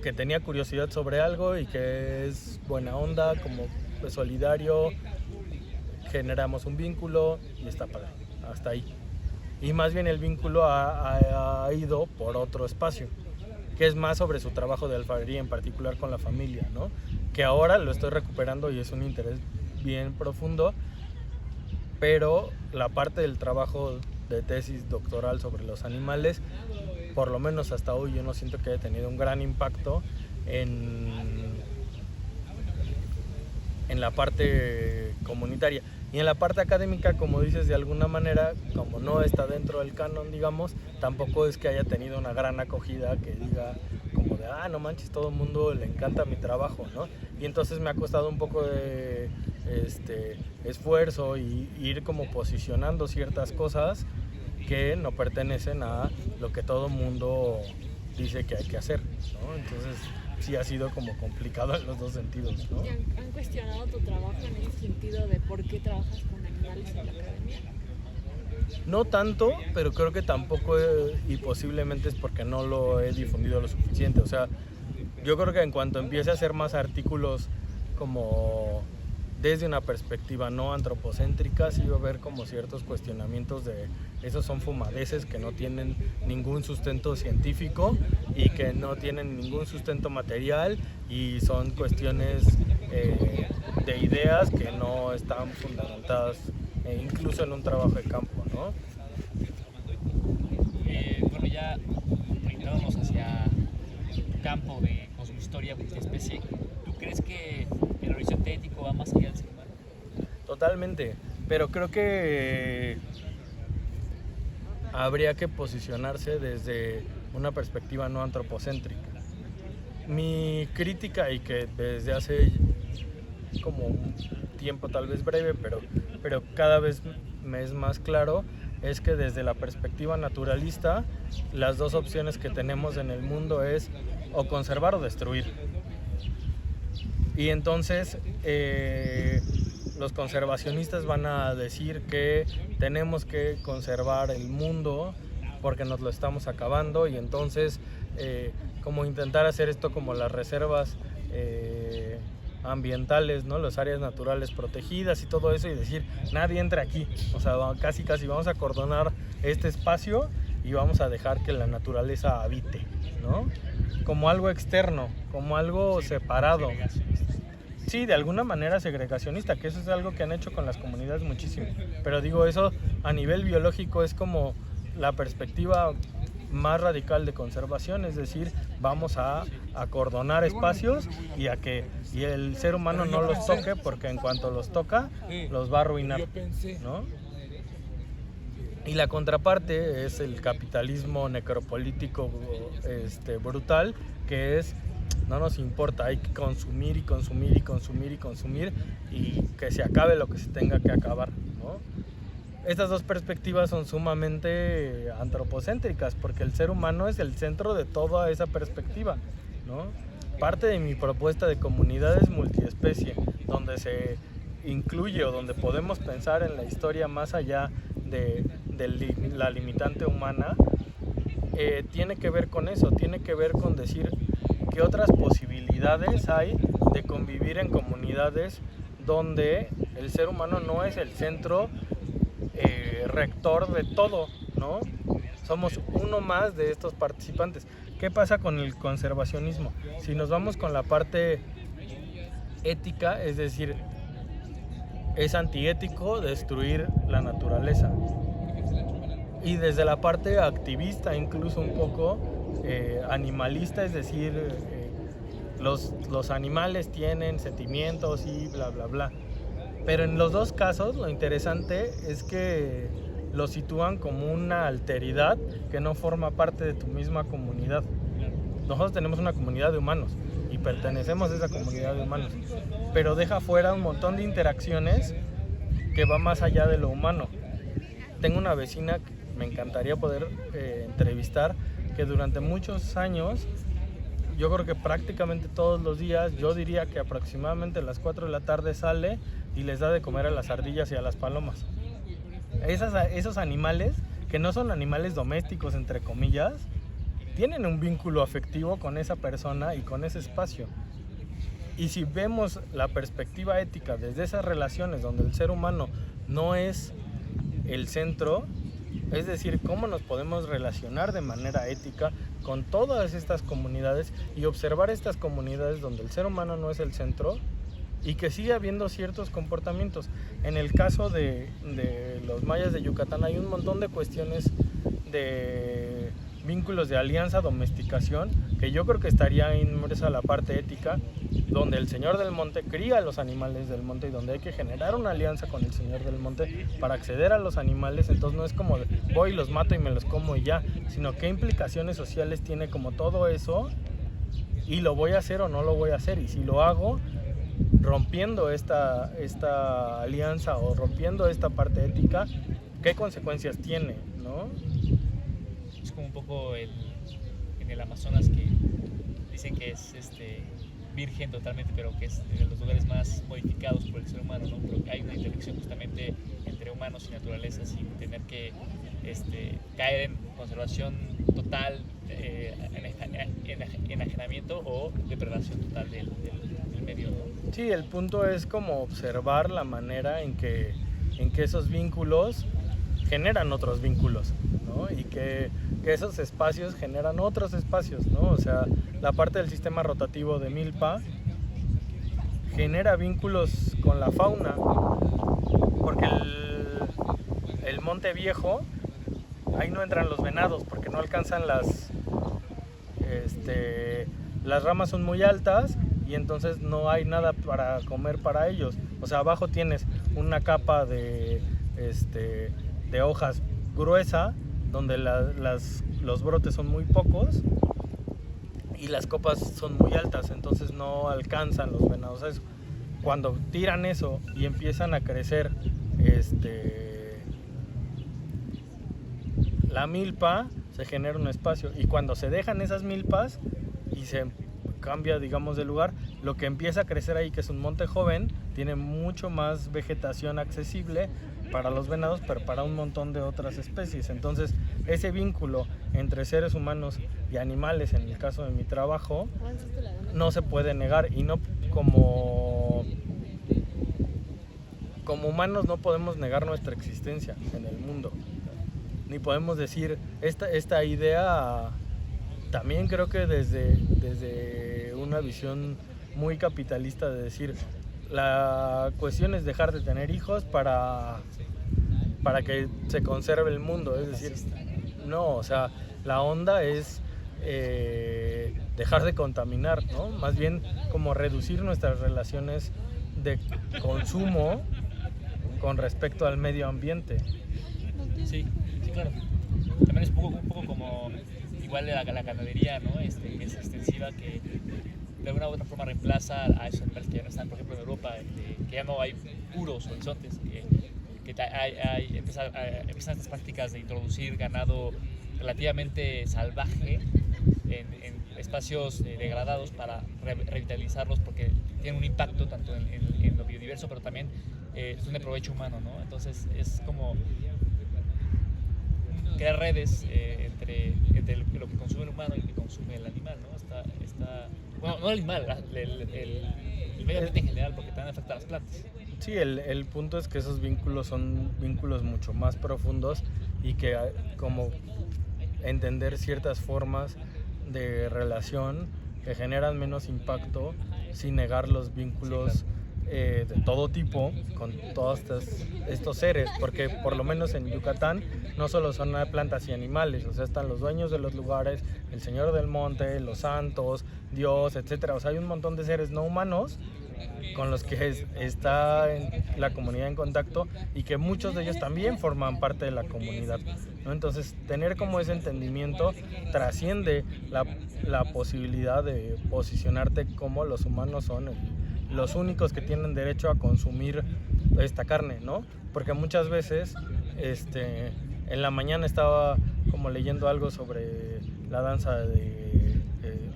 que tenía curiosidad sobre algo y que es buena onda, como solidario, generamos un vínculo y está padre, hasta ahí. Y más bien el vínculo ha ido por otro espacio, que es más sobre su trabajo de alfarería, en particular con la familia, ¿no? Que ahora lo estoy recuperando y es un interés bien profundo, pero la parte del trabajo de tesis doctoral sobre los animales, por lo menos hasta hoy, yo no siento que haya tenido un gran impacto en la parte comunitaria. Y en la parte académica, como dices, de alguna manera, como no está dentro del canon, digamos, tampoco es que haya tenido una gran acogida que diga como de, no manches, todo el mundo le encanta mi trabajo, ¿no? Y entonces me ha costado un poco de esfuerzo y ir como posicionando ciertas cosas que no pertenecen a lo que todo el mundo dice que hay que hacer, ¿no? Entonces sí ha sido como complicado en los dos sentidos, ¿no? ¿Y han cuestionado tu trabajo en ese sentido de por qué trabajas con animales en la academia? No tanto, pero creo que tampoco, y posiblemente es porque no lo he difundido lo suficiente. O sea, yo creo que en cuanto empiece a hacer más artículos como desde una perspectiva no antropocéntrica, sí va a haber como ciertos cuestionamientos de esos son fumadeces que no tienen ningún sustento científico y que no tienen ningún sustento material y son cuestiones de ideas que no están fundamentadas incluso en un trabajo de campo, ¿no? Bueno, ya orientándonos hacia campo con su historia, con su especie, ¿tú crees que el horizonte ético va más allá del ser humano? Totalmente, pero creo que habría que posicionarse desde una perspectiva no antropocéntrica. Mi crítica, y que desde hace como un tiempo tal vez breve, pero cada vez me es más claro, es que desde la perspectiva naturalista, las dos opciones que tenemos en el mundo es o conservar o destruir. Y entonces los conservacionistas van a decir que tenemos que conservar el mundo porque nos lo estamos acabando, y entonces como intentar hacer esto como las reservas ambientales, ¿no? Las áreas naturales protegidas y todo eso, y decir nadie entre aquí, o sea, casi vamos a acordonar este espacio y vamos a dejar que la naturaleza habite, ¿no? Como algo externo, como algo separado. Sí, de alguna manera segregacionista, que eso es algo que han hecho con las comunidades muchísimo. Pero digo, eso a nivel biológico es como la perspectiva más radical de conservación, es decir, vamos a acordonar espacios y el ser humano no los toque, porque en cuanto los toca, los va a arruinar, ¿no? Y la contraparte es el capitalismo necropolítico brutal, que es no nos importa, hay que consumir y consumir y consumir y consumir y que se acabe lo que se tenga que acabar, ¿no? Estas dos perspectivas son sumamente antropocéntricas porque el ser humano es el centro de toda esa perspectiva, ¿no? Parte de mi propuesta de comunidades multiespecie, donde se incluye o donde podemos pensar en la historia más allá de la limitante humana, tiene que ver con eso, tiene que ver con decir qué otras posibilidades hay de convivir en comunidades donde el ser humano no es el centro rector de todo, ¿no? Somos uno más de estos participantes. ¿Qué pasa con el conservacionismo? Si nos vamos con la parte ética, es decir, es antiético destruir la naturaleza. Y desde la parte activista, incluso un poco animalista, es decir, los animales tienen sentimientos y bla, bla, bla. Pero en los dos casos lo interesante es que lo sitúan como una alteridad que no forma parte de tu misma comunidad. Nosotros tenemos una comunidad de humanos y pertenecemos a esa comunidad de humanos, pero deja fuera un montón de interacciones que va más allá de lo humano. Tengo una vecina que me encantaría poder entrevistar, que durante muchos años, yo creo que prácticamente todos los días, yo diría que aproximadamente a las 4 de la tarde sale y les da de comer a las ardillas y a las palomas. Esos animales, que no son animales domésticos, entre comillas, tienen un vínculo afectivo con esa persona y con ese espacio. Y si vemos la perspectiva ética desde esas relaciones donde el ser humano no es el centro, es decir, cómo nos podemos relacionar de manera ética con todas estas comunidades y observar estas comunidades donde el ser humano no es el centro y que sigue habiendo ciertos comportamientos. En el caso de los mayas de Yucatán hay un montón de cuestiones de vínculos de alianza, domesticación, que yo creo que estaría inmersa la parte ética, donde el señor del monte cría a los animales del monte y donde hay que generar una alianza con el señor del monte para acceder a los animales. Entonces no es como voy y los mato y me los como y ya, sino qué implicaciones sociales tiene como todo eso y lo voy a hacer o no lo voy a hacer, y si lo hago rompiendo esta alianza o rompiendo esta parte ética, ¿qué consecuencias tiene, no? Es como un poco en el Amazonas, que dicen que es virgen totalmente, pero que es de los lugares más modificados por el ser humano, ¿no? Pero hay una interacción justamente entre humanos y naturaleza sin tener que caer en conservación total, enajenamiento o depredación total del medio, ¿no? Sí, el punto es como observar la manera en que esos vínculos generan otros vínculos, ¿no? Y que esos espacios generan otros espacios, ¿no? O sea, la parte del sistema rotativo de milpa genera vínculos con la fauna, porque el Monte Viejo, ahí no entran los venados porque no alcanzan las ramas son muy altas y entonces no hay nada para comer para ellos. O sea, abajo tienes una capa de hojas gruesa donde los brotes son muy pocos y las copas son muy altas, entonces no alcanzan los venados a eso. Cuando tiran eso y empiezan a crecer la milpa, se genera un espacio, y cuando se dejan esas milpas y se cambia, digamos, de lugar, lo que empieza a crecer ahí, que es un monte joven, tiene mucho más vegetación accesible para los venados, pero para un montón de otras especies. Entonces, ese vínculo entre seres humanos y animales, en el caso de mi trabajo, no se puede negar, y no como humanos no podemos negar nuestra existencia en el mundo, ni podemos decir esta idea. También creo que desde una visión muy capitalista de decir la cuestión es dejar de tener hijos para que se conserve el mundo, es decir, no, o sea, la onda es dejar de contaminar, ¿no? Más bien como reducir nuestras relaciones de consumo con respecto al medio ambiente. Sí, claro. También es un poco como igual la ganadería, ¿no? Que es extensiva, que de alguna u otra forma reemplaza a esos animales que ya no están, por ejemplo, en Europa, que ya no hay puros horizontes, que empiezan estas prácticas de introducir ganado relativamente salvaje en espacios degradados para revitalizarlos, porque tienen un impacto tanto en lo biodiverso, pero también son de provecho humano, ¿no? Entonces es como crear redes entre lo que consume el humano y lo que consume el animal, ¿no? Bueno, no el animal, el medio ambiente en general, porque también afecta a las plantas. Sí, el punto es que esos vínculos son vínculos mucho más profundos y que como entender ciertas formas de relación que generan menos impacto sin negar los vínculos de todo tipo con todos estos seres, porque por lo menos en Yucatán no solo son plantas y animales, o sea, están los dueños de los lugares, el señor del monte, los santos, Dios, etcétera. O sea, hay un montón de seres no humanos con los que está la comunidad en contacto y que muchos de ellos también forman parte de la comunidad, ¿no? Entonces, tener como ese entendimiento trasciende la posibilidad de posicionarte como los humanos son los únicos que tienen derecho a consumir esta carne, ¿no? Porque muchas veces, en la mañana estaba como leyendo algo sobre la danza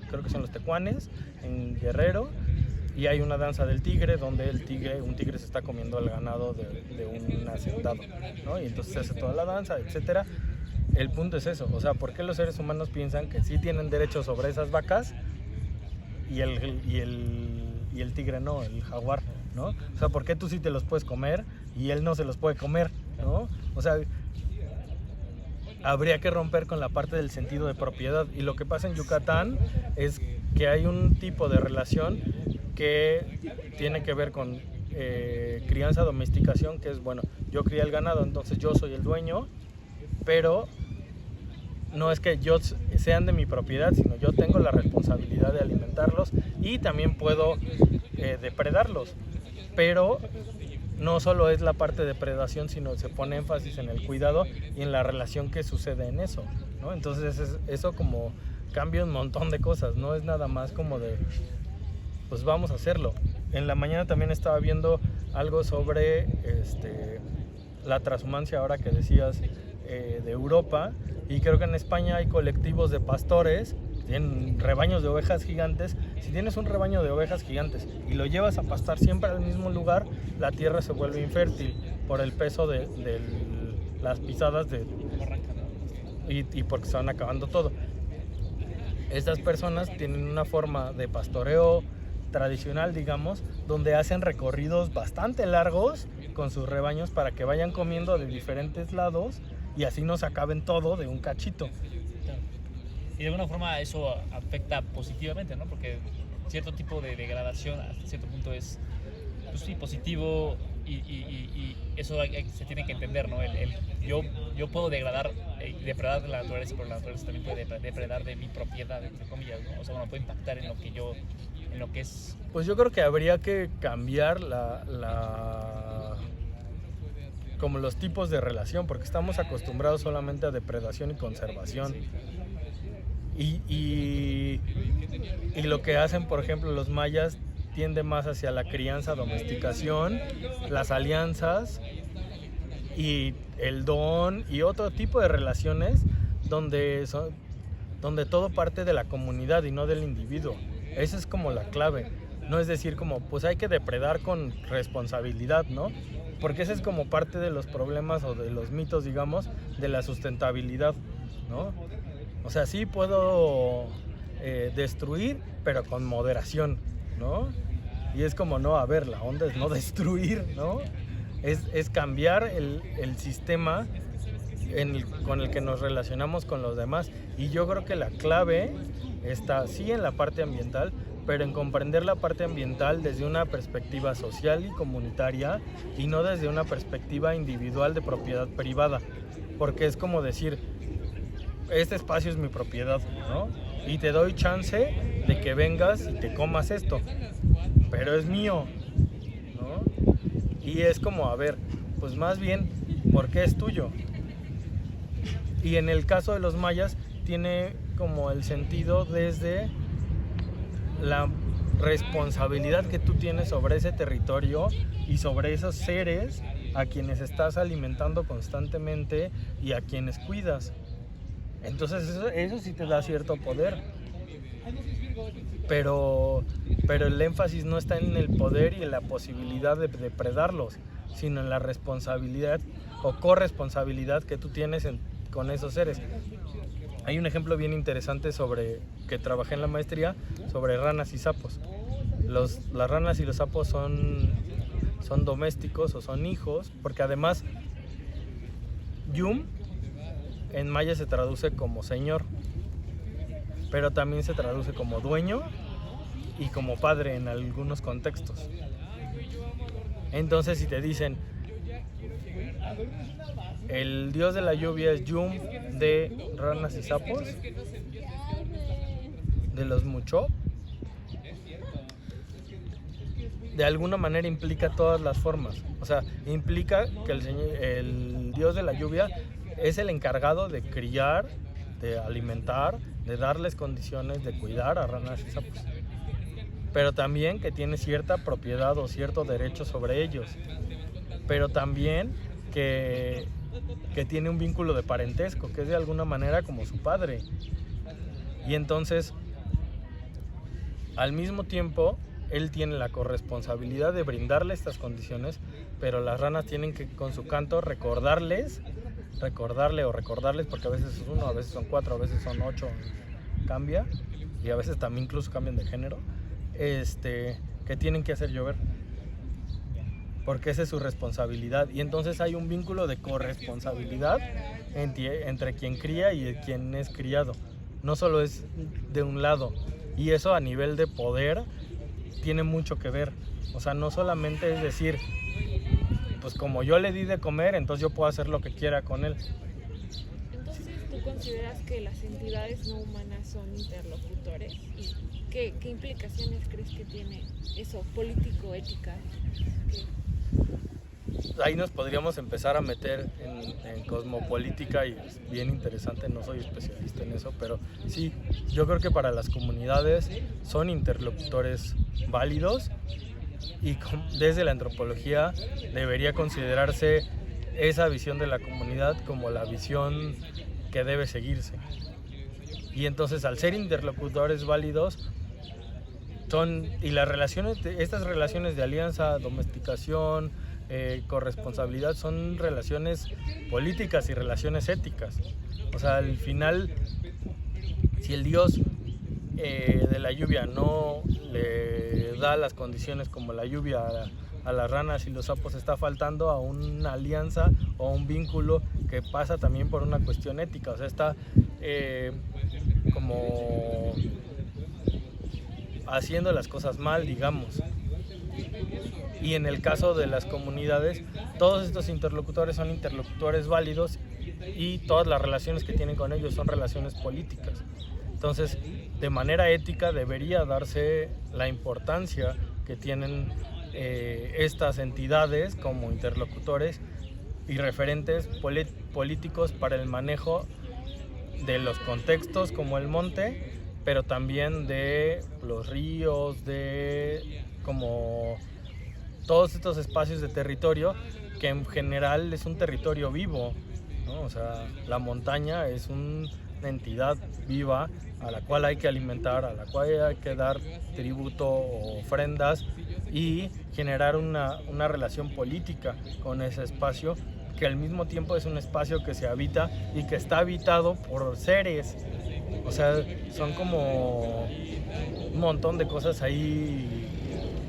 creo que son los tecuanes, en Guerrero, y hay una danza del tigre donde un tigre se está comiendo el ganado de un hacendado, ¿no? Y entonces se hace toda la danza, etcétera. El punto es eso, o sea, ¿por qué los seres humanos piensan que sí tienen derecho sobre esas vacas y el tigre no, el jaguar, ¿no? O sea, ¿por qué tú sí te los puedes comer y él no se los puede comer, ¿no? O sea, habría que romper con la parte del sentido de propiedad, y lo que pasa en Yucatán es que hay un tipo de relación que tiene que ver con crianza, domesticación, que es, bueno, yo cría el ganado, entonces yo soy el dueño, pero no es que sean de mi propiedad, sino yo tengo la responsabilidad de alimentarlos y también puedo depredarlos, pero no solo es la parte de predación, sino se pone énfasis en el cuidado y en la relación que sucede en eso, ¿no? Entonces eso como cambia un montón de cosas, no es nada más como de pues vamos a hacerlo. En la mañana también estaba viendo algo sobre la transhumancia, ahora que decías, de Europa, y creo que en España hay colectivos de pastores, tienen rebaños de ovejas gigantes. Si tienes un rebaño de ovejas gigantes y lo llevas a pastar siempre al mismo lugar, la tierra se vuelve infértil por el peso de las pisadas y porque se van acabando todo. Estas personas tienen una forma de pastoreo tradicional, digamos, donde hacen recorridos bastante largos con sus rebaños para que vayan comiendo de diferentes lados y así no se acaben todo de un cachito. Y de alguna forma eso afecta positivamente, ¿no? Porque cierto tipo de degradación hasta cierto punto es, pues sí, positivo, y eso se tiene que entender, ¿no? Yo puedo degradar y depredar de la naturaleza, pero la naturaleza también puede depredar de mi propiedad, entre comillas, ¿no? O sea, bueno, puede impactar en lo que es. Pues yo creo que habría que cambiar como los tipos de relación, porque estamos acostumbrados solamente a depredación y conservación. Y lo que hacen, por ejemplo, los mayas tiende más hacia la crianza, domesticación, las alianzas y el don y otro tipo de relaciones donde todo parte de la comunidad y no del individuo. Esa es como la clave. No es decir como, pues hay que depredar con responsabilidad, ¿no? Porque ese es como parte de los problemas o de los mitos, digamos, de la sustentabilidad, ¿no? O sea, sí puedo destruir, pero con moderación, ¿no? Y es como, no, a ver, la onda es no destruir, ¿no? Es cambiar el sistema con el que nos relacionamos con los demás. Y yo creo que la clave está sí en la parte ambiental, pero en comprender la parte ambiental desde una perspectiva social y comunitaria y no desde una perspectiva individual de propiedad privada. Porque es como decir, este espacio es mi propiedad, ¿no? Y te doy chance de que vengas y te comas esto, pero es mío, ¿no? Y es como, a ver, pues más bien, ¿por qué es tuyo? Y en el caso de los mayas tiene como el sentido desde la responsabilidad que tú tienes sobre ese territorio y sobre esos seres a quienes estás alimentando constantemente y a quienes cuidas. Entonces eso sí te da cierto poder. Pero el énfasis no está en el poder y en la posibilidad de depredarlos, sino en la responsabilidad o corresponsabilidad que tú tienes con esos seres. Hay un ejemplo bien interesante que trabajé en la maestría sobre ranas y sapos. Las ranas y los sapos son domésticos o son hijos, porque además Yum en maya se traduce como señor, pero también se traduce como dueño y como padre en algunos contextos. Entonces, si te dicen el dios de la lluvia es Yum de ranas y sapos, de los Mucho, de alguna manera implica todas las formas. O sea, implica que el dios de la lluvia es el encargado de criar, de alimentar, de darles condiciones, de cuidar a ranas y sapos. Pero también que tiene cierta propiedad o cierto derecho sobre ellos. Pero también que tiene un vínculo de parentesco, que es de alguna manera como su padre. Y entonces, al mismo tiempo, él tiene la corresponsabilidad de brindarle estas condiciones, pero las ranas tienen que, con su canto, recordarle, porque a veces es uno, a veces son 4, a veces son 8, cambia, y a veces también incluso cambian de género, que tienen que hacer llover, porque esa es su responsabilidad. Y entonces hay un vínculo de corresponsabilidad entre quien cría y quien es criado. No solo es de un lado, y eso a nivel de poder tiene mucho que ver. O sea, no solamente es decir, pues como yo le di de comer, entonces yo puedo hacer lo que quiera con él. Entonces, ¿tú consideras que las entidades no humanas son interlocutores? ¿Y qué implicaciones crees que tiene eso, político-ética? Ahí nos podríamos empezar a meter en cosmopolítica, y es bien interesante, no soy especialista en eso, pero sí, yo creo que para las comunidades son interlocutores válidos, y desde la antropología debería considerarse esa visión de la comunidad como la visión que debe seguirse. Y entonces, al ser interlocutores válidos, estas relaciones de alianza, domesticación, corresponsabilidad, son relaciones políticas y relaciones éticas. O sea, al final, si el dios de la lluvia no le da las condiciones como la lluvia a las ranas y los sapos, está faltando a una alianza o un vínculo que pasa también por una cuestión ética. O sea, está como haciendo las cosas mal, digamos. Y en el caso de las comunidades, todos estos interlocutores son interlocutores válidos, y todas las relaciones que tienen con ellos son relaciones políticas. Entonces, de manera ética debería darse la importancia que tienen estas entidades como interlocutores y referentes políticos para el manejo de los contextos como el monte, pero también de los ríos, de como todos estos espacios de territorio, que en general es un territorio vivo, ¿no? O sea, la montaña es una entidad viva a la cual hay que alimentar, a la cual hay que dar tributo o ofrendas, y generar una relación política con ese espacio, que al mismo tiempo es un espacio que se habita y que está habitado por seres. O sea, son como un montón de cosas ahí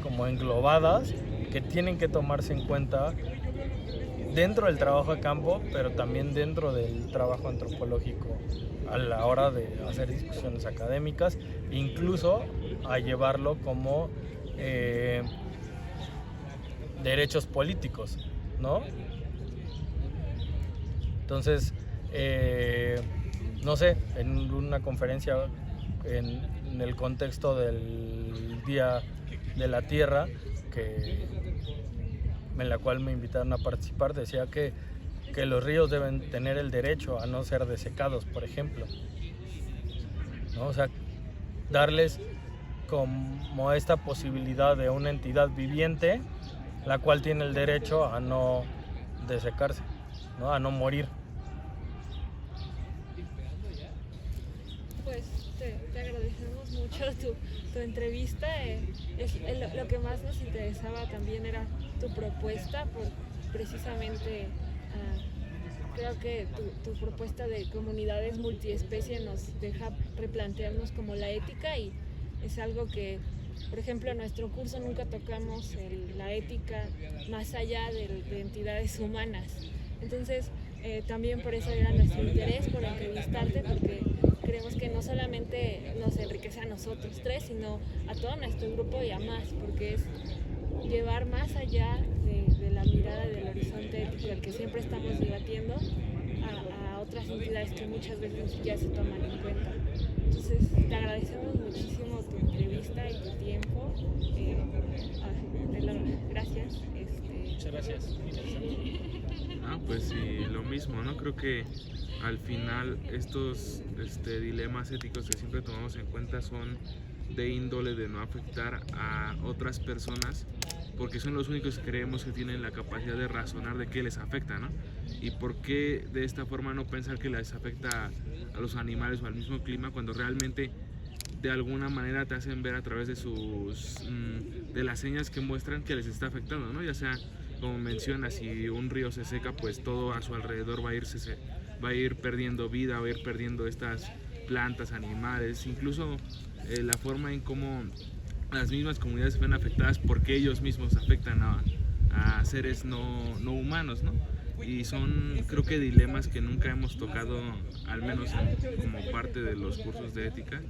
como englobadas que tienen que tomarse en cuenta dentro del trabajo de campo, pero también dentro del trabajo antropológico a la hora de hacer discusiones académicas, incluso a llevarlo como derechos políticos, ¿no? Entonces, no sé, en una conferencia en el contexto del Día de la Tierra, en la cual me invitaron a participar, decía que que los ríos deben tener el derecho a no ser desecados, por ejemplo, ¿no? O sea, darles como esta posibilidad de una entidad viviente, la cual tiene el derecho a no desecarse, ¿no? A no morir. Pues te agradecemos mucho tu entrevista. Lo que más nos interesaba también era tu propuesta, precisamente creo que tu propuesta de comunidades multiespecie nos deja replantearnos como la ética, y es algo que, por ejemplo, en nuestro curso nunca tocamos la ética más allá de entidades humanas. Entonces, también por eso era nuestro interés por entrevistarte, porque creemos que no solamente nos enriquece a nosotros tres, sino a todo nuestro grupo y a más, porque es llevar más allá de la mirada del horizonte ético del que siempre estamos debatiendo a otras entidades que muchas veces ni siquiera se toman en cuenta. Entonces, te agradecemos muchísimo tu entrevista y tu tiempo. Gracias. Muchas gracias. Pues sí, lo mismo, ¿no? Creo que al final estos dilemas éticos que siempre tomamos en cuenta son de índole de no afectar a otras personas, porque son los únicos que creemos que tienen la capacidad de razonar de qué les afecta, ¿no? Y por qué de esta forma no pensar que les afecta a los animales o al mismo clima, cuando realmente de alguna manera te hacen ver a través de las señas que muestran que les está afectando, ¿no? Ya sea, como mencionas, si un río se seca, pues todo a su alrededor va a ir perdiendo vida, va a ir perdiendo estas plantas, animales, incluso la forma en cómo las mismas comunidades se ven afectadas porque ellos mismos afectan a seres no humanos, ¿no? Y son, creo que, dilemas que nunca hemos tocado, al menos como parte de los cursos de ética,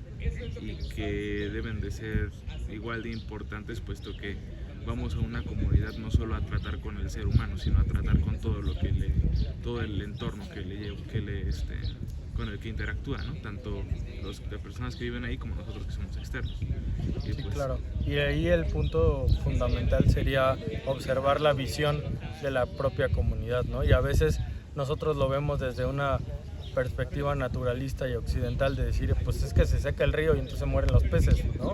y que deben de ser igual de importantes, puesto que vamos a una comunidad no solo a tratar con el ser humano, sino a tratar con todo todo el entorno con el que interactúa, ¿no? Tanto las personas que viven ahí como nosotros que somos externos. Sí, claro. Y ahí el punto fundamental sería observar la visión de la propia comunidad, ¿no? Y a veces nosotros lo vemos desde una perspectiva naturalista y occidental, de decir, pues es que se seca el río y entonces mueren los peces, ¿no?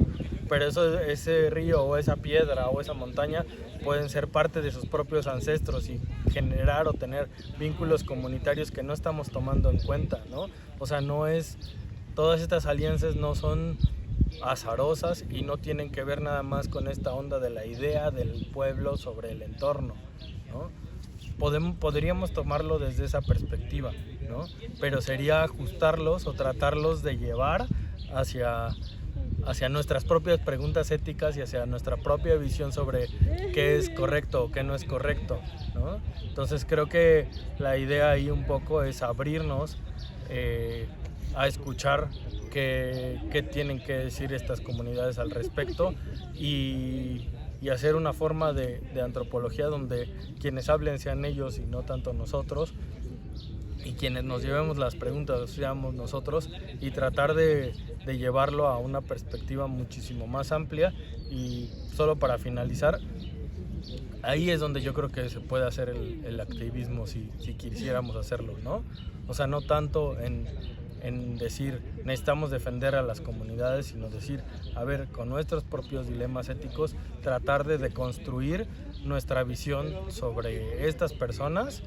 Pero ese río o esa piedra o esa montaña pueden ser parte de sus propios ancestros y generar o tener vínculos comunitarios que no estamos tomando en cuenta, ¿no? O sea, todas estas alianzas no son azarosas y no tienen que ver nada más con esta onda de la idea del pueblo sobre el entorno, ¿no? Podríamos tomarlo desde esa perspectiva, ¿no? Pero sería ajustarlos o tratarlos de llevar hacia nuestras propias preguntas éticas y hacia nuestra propia visión sobre qué es correcto o qué no es correcto, ¿no? Entonces creo que la idea ahí un poco es abrirnos a escuchar qué tienen que decir estas comunidades al respecto y hacer una forma de antropología donde quienes hablen sean ellos y no tanto nosotros, y quienes nos llevemos las preguntas seamos nosotros, y tratar de llevarlo a una perspectiva muchísimo más amplia. Y solo para finalizar, ahí es donde yo creo que se puede hacer el activismo si quisiéramos hacerlo, ¿no? O sea, no tanto en decir necesitamos defender a las comunidades, sino decir, a ver, con nuestros propios dilemas éticos, tratar de deconstruir nuestra visión sobre estas personas,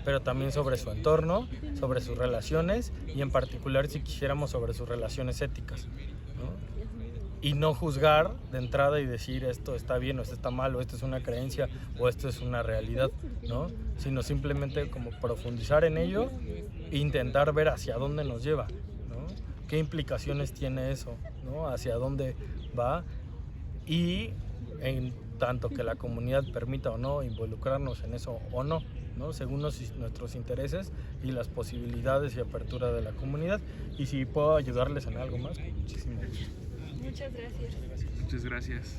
pero también sobre su entorno, sobre sus relaciones y en particular, si quisiéramos, sobre sus relaciones éticas, ¿no? Y no juzgar de entrada y decir esto está bien o esto está mal o esto es una creencia o esto es una realidad, ¿no? Sino simplemente como profundizar en ello e intentar ver hacia dónde nos lleva, ¿no? ¿Qué implicaciones tiene eso, ¿no? Hacia dónde va, y en tanto que la comunidad permita o no involucrarnos en eso o no, ¿no? Según nuestros intereses y las posibilidades y apertura de la comunidad. Y si puedo ayudarles en algo más, muchísimo gusto. Muchas gracias. Muchas gracias.